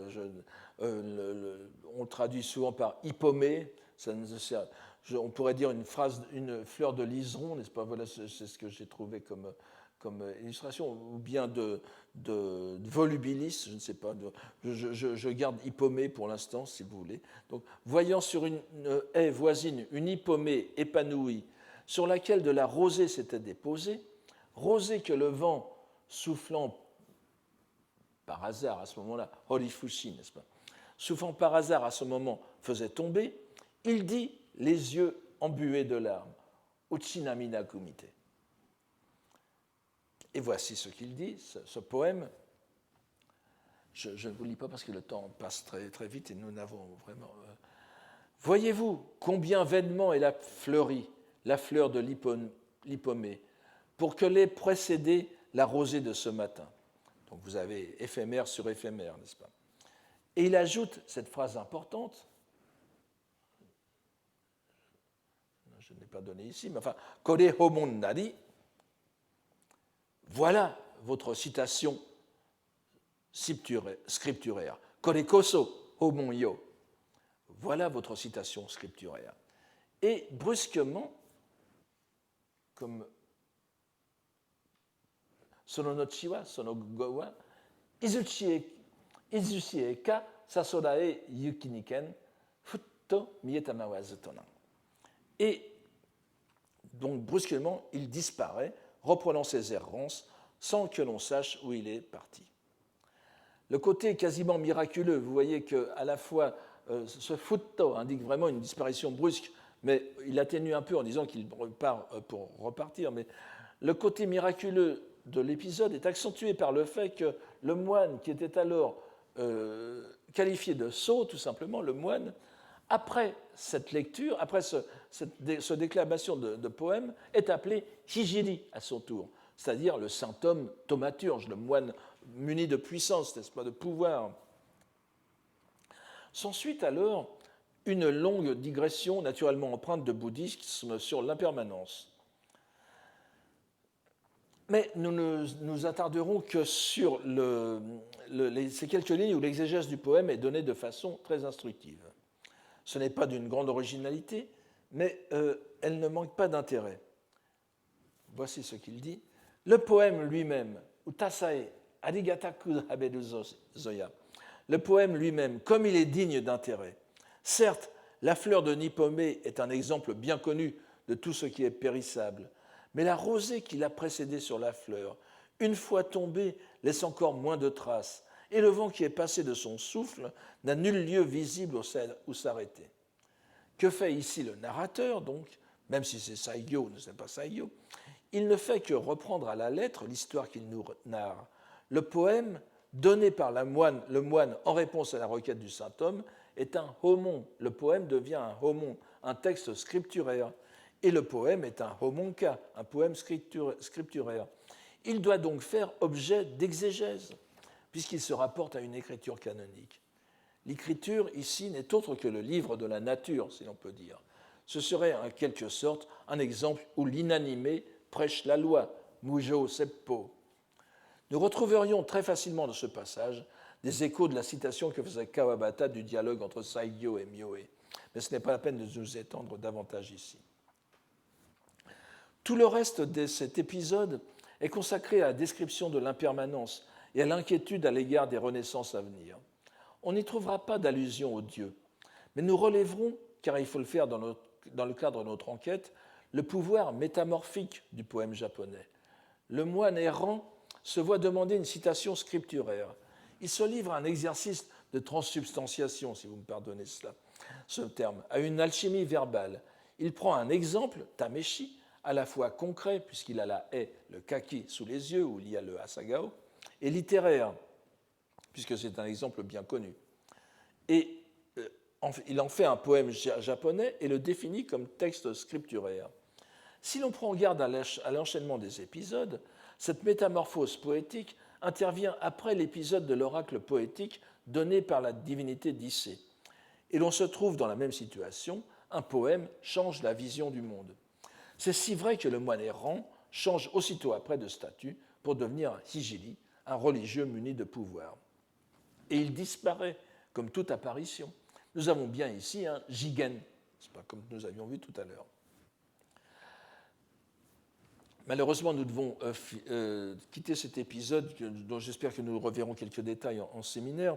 on le traduit souvent par hippomée, on pourrait dire une fleur de liseron, n'est-ce pas, voilà, c'est ce que j'ai trouvé comme illustration, ou bien de volubilis, je ne sais pas, je garde hippomée pour l'instant, si vous voulez. Donc, voyant sur une haie voisine une hippomée épanouie, sur laquelle de la rosée s'était déposée, rosée que le vent soufflant par hasard à ce moment-là, horifushi, n'est-ce pas, soufflant par hasard à ce moment faisait tomber, il dit, les yeux embués de larmes, Uchinamina kumite. Et voici ce qu'il dit, ce poème. Je ne vous lis pas parce que le temps passe très, très vite et nous n'avons vraiment... Voyez-vous combien vainement elle a fleuri, la fleur de l'hippomée, pour que l'ait précédée la rosée de ce matin. Donc vous avez éphémère sur éphémère, n'est-ce pas? Et il ajoute cette phrase importante, je ne l'ai pas donnée ici, mais enfin, Kore homon nari, voilà votre citation scripturaire. Kore koso homon yo, voilà votre citation scripturaire. Et brusquement, comme Sono no chi wa, sono go wa, izuchi e ka sasora e yuki ni ken, futto mietama wa zuto nan. Et donc brusquement, il disparaît, reprenant ses errances, sans que l'on sache où il est parti. Le côté quasiment miraculeux, vous voyez qu'à la fois ce futto indique vraiment une disparition brusque, mais il atténue un peu en disant qu'il repart pour repartir, mais le côté miraculeux de l'épisode est accentué par le fait que le moine, qui était alors qualifié de sot, tout simplement, le moine, après cette lecture, après ce déclamation de poème, est appelé hijiri à son tour, c'est-à-dire le saint homme thaumaturge, le moine muni de puissance, n'est-ce pas, de pouvoir. S'ensuit alors une longue digression naturellement empreinte de bouddhisme sur l'impermanence. Mais nous ne nous attarderons que sur ces quelques lignes où l'exégèse du poème est donnée de façon très instructive. Ce n'est pas d'une grande originalité, mais elle ne manque pas d'intérêt. Voici ce qu'il dit. Le poème lui-même, Utasae Arigataku Haberu Zoya, le poème lui-même, comme il est digne d'intérêt. Certes, la fleur de Nippomée est un exemple bien connu de tout ce qui est périssable, mais la rosée qui l'a précédée sur la fleur, une fois tombée, laisse encore moins de traces, et le vent qui est passé de son souffle n'a nul lieu visible où s'arrêter. Que fait ici le narrateur, donc, même si c'est Saigyo, ne c'est pas Saigyo, il ne fait que reprendre à la lettre l'histoire qu'il nous narre. Le poème, donné par le moine en réponse à la requête du saint homme, est un homon. Le poème devient un homon, un texte scripturaire. Et le poème est un homonka, un poème scripturaire. Il doit donc faire objet d'exégèse, puisqu'il se rapporte à une écriture canonique. L'écriture, ici, n'est autre que le livre de la nature, si l'on peut dire. Ce serait, en quelque sorte, un exemple où l'inanimé prêche la loi, mujo seppo. Nous retrouverions très facilement dans ce passage des échos de la citation que faisait Kawabata du dialogue entre Saigyo et Myoé. Mais ce n'est pas la peine de nous étendre davantage ici. Tout le reste de cet épisode est consacré à la description de l'impermanence et à l'inquiétude à l'égard des renaissances à venir. On n'y trouvera pas d'allusion aux dieux, mais nous relèverons, car il faut le faire dans le cadre de notre enquête, le pouvoir métamorphique du poème japonais. Le moine errant se voit demander une citation scripturaire. Il se livre à un exercice de transsubstantiation, si vous me pardonnez ce terme, à une alchimie verbale. Il prend un exemple, tameshi, à la fois concret, puisqu'il a la haie, le kaki sous les yeux, où il y a le asagao, et littéraire, puisque c'est un exemple bien connu. Et il en fait un poème japonais et le définit comme texte scripturaire. Si l'on prend garde à l'enchaînement des épisodes, cette métamorphose poétique intervient après l'épisode de l'oracle poétique donné par la divinité d'Issée. Et l'on se trouve dans la même situation, un poème change la vision du monde. C'est si vrai que le moine errant change aussitôt après de statut pour devenir un hijiri, un religieux muni de pouvoir. Et il disparaît, comme toute apparition. Nous avons bien ici un jigen, c'est pas comme nous avions vu tout à l'heure. Malheureusement, nous devons quitter cet épisode, dont j'espère que nous reverrons quelques détails en séminaire.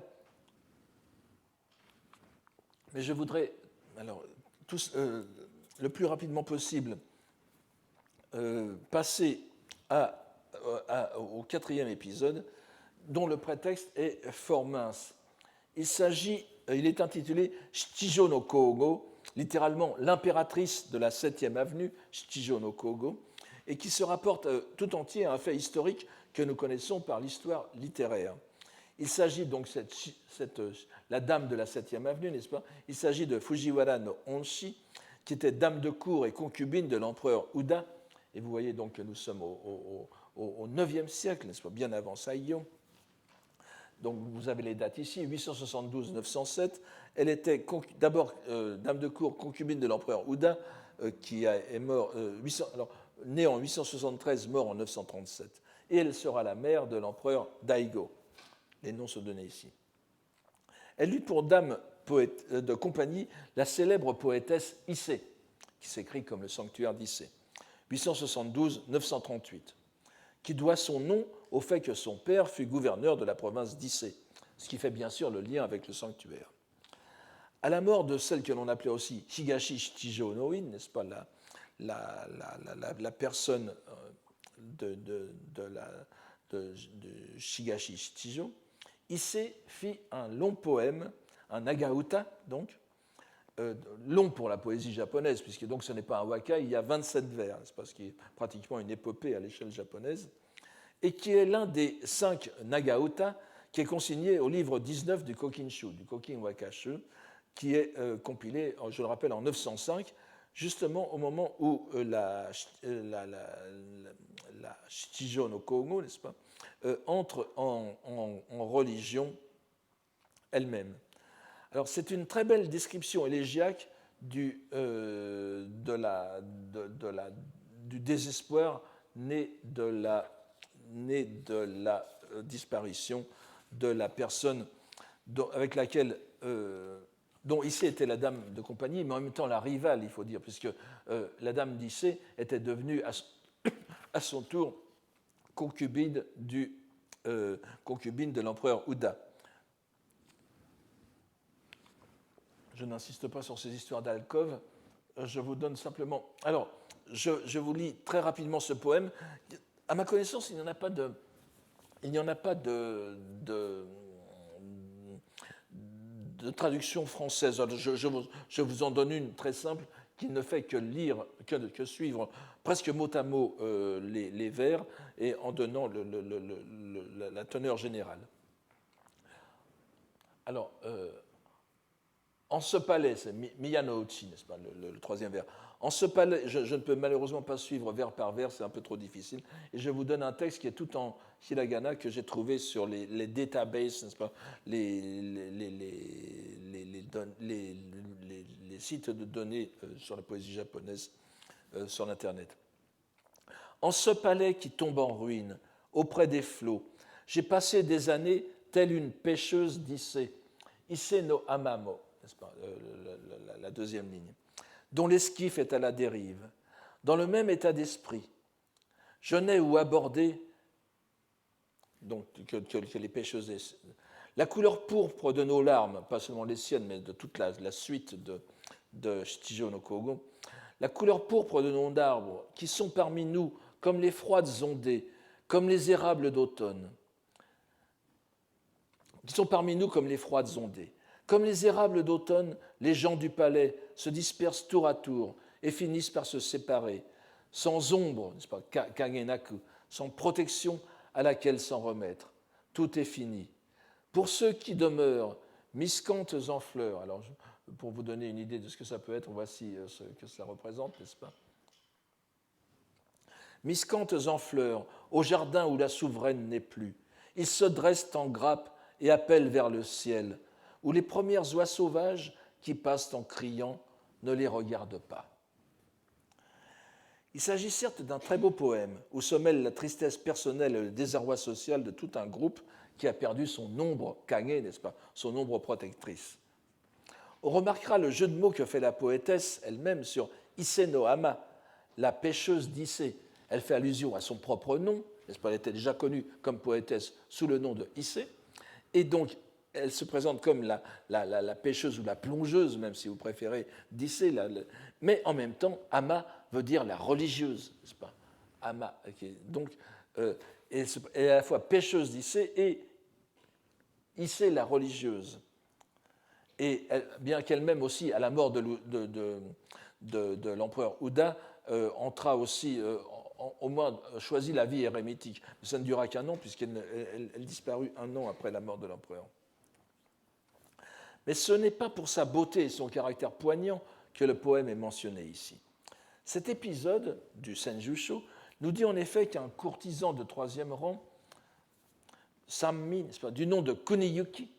Mais je voudrais, le plus rapidement possible, passer au quatrième épisode, dont le prétexte est fort mince. Il est intitulé Shichijo no Kogo, littéralement l'impératrice de la 7e avenue, Shichijo no Kogo, et qui se rapporte tout entier à un fait historique que nous connaissons par l'histoire littéraire. Il s'agit donc la dame de la 7e avenue, n'est-ce pas? Il s'agit de Fujiwara no Onshi, qui était dame de cour et concubine de l'empereur Uda. Et vous voyez donc que nous sommes au 9e siècle, n'est-ce pas? Bien avant Saiyo. Donc vous avez les dates ici, 872-907. Elle était d'abord dame de cour, concubine de l'empereur Uda, qui est mort, né en 873, mort en 937. Et elle sera la mère de l'empereur Daigo. Les noms sont donnés ici. Elle eut pour dame de compagnie la célèbre poétesse Issei, qui s'écrit comme le sanctuaire d'Issei, 872-938, qui doit son nom au fait que son père fut gouverneur de la province d'Issei, ce qui fait bien sûr le lien avec le sanctuaire. À la mort de celle que l'on appelait aussi Higashi Shichijo no In, n'est-ce pas, la personne de Higashi Shichijo, Issei fit un long poème, un nagauta, donc, long pour la poésie japonaise, puisque donc ce n'est pas un waka, il y a 27 vers, c'est ce qui est pratiquement une épopée à l'échelle japonaise, et qui est l'un des 5 nagauta qui est consigné au livre 19 du Kokinshu, du Kokin Wakashu, qui est compilé, je le rappelle, en 905, justement au moment où la Shichijo no Kogo, n'est-ce pas, entre en religion elle-même. Alors c'est une très belle description élégiaque du désespoir né de la disparition de la personne avec laquelle dont Issei était la dame de compagnie, mais en même temps la rivale, il faut dire, puisque la dame d'Issei était devenue à son tour concubine de l'empereur Uda. Je n'insiste pas sur ces histoires d'alcôve, je vous donne simplement... Alors, je vous lis très rapidement ce poème. À ma connaissance, il n'y en a pas de traduction française. Alors, je vous en donne une très simple qui ne fait que lire, que suivre presque mot à mot les vers et en donnant la teneur générale. Alors, en ce palais, c'est Miyano-uchi, n'est-ce pas, le troisième vers. En ce palais, je ne peux malheureusement pas suivre vers par vers, c'est un peu trop difficile. Et je vous donne un texte qui est tout en hiragana que j'ai trouvé sur les databases, n'est-ce pas, les sites de données sur la poésie japonaise sur l'Internet. En ce palais qui tombe en ruine, auprès des flots, j'ai passé des années telle une pêcheuse d'Issei, Issei no Amamo. n'est-ce pas, la deuxième ligne, dont l'esquif est à la dérive, dans le même état d'esprit. Je n'ai où aborder donc, que les pêcheuses. La couleur pourpre de nos larmes, pas seulement les siennes, mais de toute la suite de Shichijo no Kogo, la couleur pourpre de nos arbres, qui sont parmi nous comme les froides ondées, comme les érables d'automne, qui sont parmi nous comme les froides ondées. Comme les érables d'automne, les gens du palais se dispersent tour à tour et finissent par se séparer, sans ombre, n'est-ce pas, kagenaku, sans protection à laquelle s'en remettre. Tout est fini. Pour ceux qui demeurent, miscantes en fleurs, alors pour vous donner une idée de ce que ça peut être, voici ce que ça représente, n'est-ce pas? Miscantes en fleurs, au jardin où la souveraine n'est plus, ils se dressent en grappe et appellent vers le ciel, où les premières oies sauvages qui passent en criant ne les regardent pas. Il s'agit certes d'un très beau poème où se mêle la tristesse personnelle et le désarroi social de tout un groupe qui a perdu son ombre kage, n'est-ce pas, son ombre protectrice. On remarquera le jeu de mots que fait la poétesse elle-même sur Ise no Ama, la pêcheuse d'Issé. Elle fait allusion à son propre nom, n'est-ce pas, elle était déjà connue comme poétesse sous le nom de Issé, et donc elle se présente comme la pêcheuse ou la plongeuse, même si vous préférez, d'Issé, mais en même temps, Ama veut dire la religieuse, n'est-ce pas? Ama, okay. Donc, elle est à la fois pêcheuse d'Issé et Issé la religieuse. Et bien qu'elle-même aussi, à la mort de l'empereur Uda, entra aussi, au moins choisit la vie érémitique. Mais ça ne dura qu'un an, puisqu'elle disparut un an après la mort de l'empereur. Mais ce n'est pas pour sa beauté et son caractère poignant que le poème est mentionné ici. Cet épisode du Senjusho nous dit en effet qu'un courtisan de troisième rang, Sammi, du nom de Kuniyuki,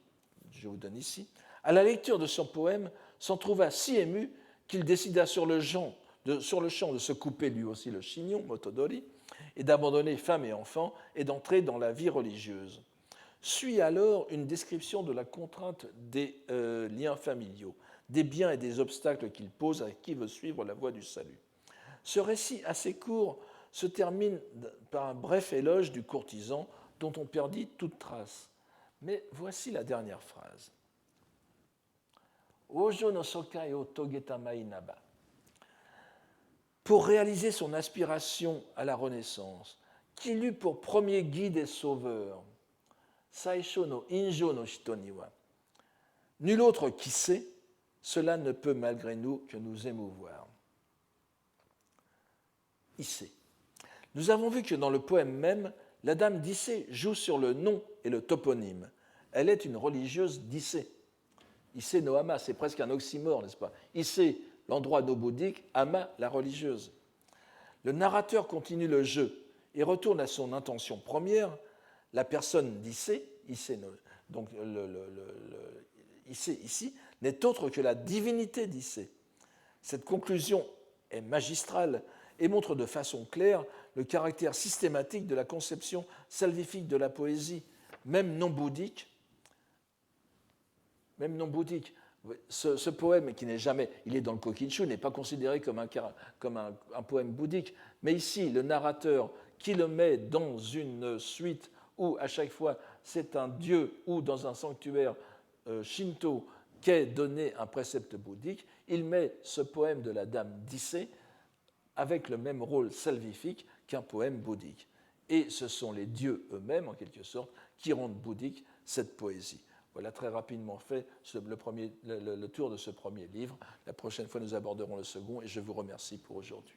je vous donne ici, à la lecture de son poème, s'en trouva si ému qu'il décida sur le champ de se couper lui aussi le chignon, Motodori, et d'abandonner femme et enfants et d'entrer dans la vie religieuse. Suit alors une description de la contrainte des liens familiaux, des biens et des obstacles qu'il pose à qui veut suivre la voie du salut. Ce récit assez court se termine par un bref éloge du courtisan dont on perdit toute trace. Mais voici la dernière phrase. Ojo no sokai o togeta mainaba. Pour réaliser son aspiration à la renaissance, qu'il eut pour premier guide et sauveur, Saisho no injo no hito ni wa. Nul autre qui sait, cela ne peut malgré nous que nous émouvoir. Issé. Nous avons vu que dans le poème même, la dame d'Issé joue sur le nom et le toponyme. Elle est une religieuse d'Issé. Issé no Ama, c'est presque un oxymore, n'est-ce pas? Issé, l'endroit no bouddhique, Ama, la religieuse. Le narrateur continue le jeu et retourne à son intention première. La personne d'Issé, donc Issé ici, n'est autre que la divinité d'Issé. Cette conclusion est magistrale et montre de façon claire le caractère systématique de la conception salvifique de la poésie, même non bouddhique. Ce poème, qui n'est jamais, il est dans le Kokinshu, n'est pas considéré comme un poème bouddhique, mais ici, le narrateur qui le met dans une suite où, à chaque fois, c'est un dieu ou dans un sanctuaire shinto qu'est donné un précepte bouddhique, il met ce poème de la dame d'Issé avec le même rôle salvifique qu'un poème bouddhique. Et ce sont les dieux eux-mêmes, en quelque sorte, qui rendent bouddhique cette poésie. Voilà très rapidement fait le tour de ce premier livre. La prochaine fois, nous aborderons le second et je vous remercie pour aujourd'hui.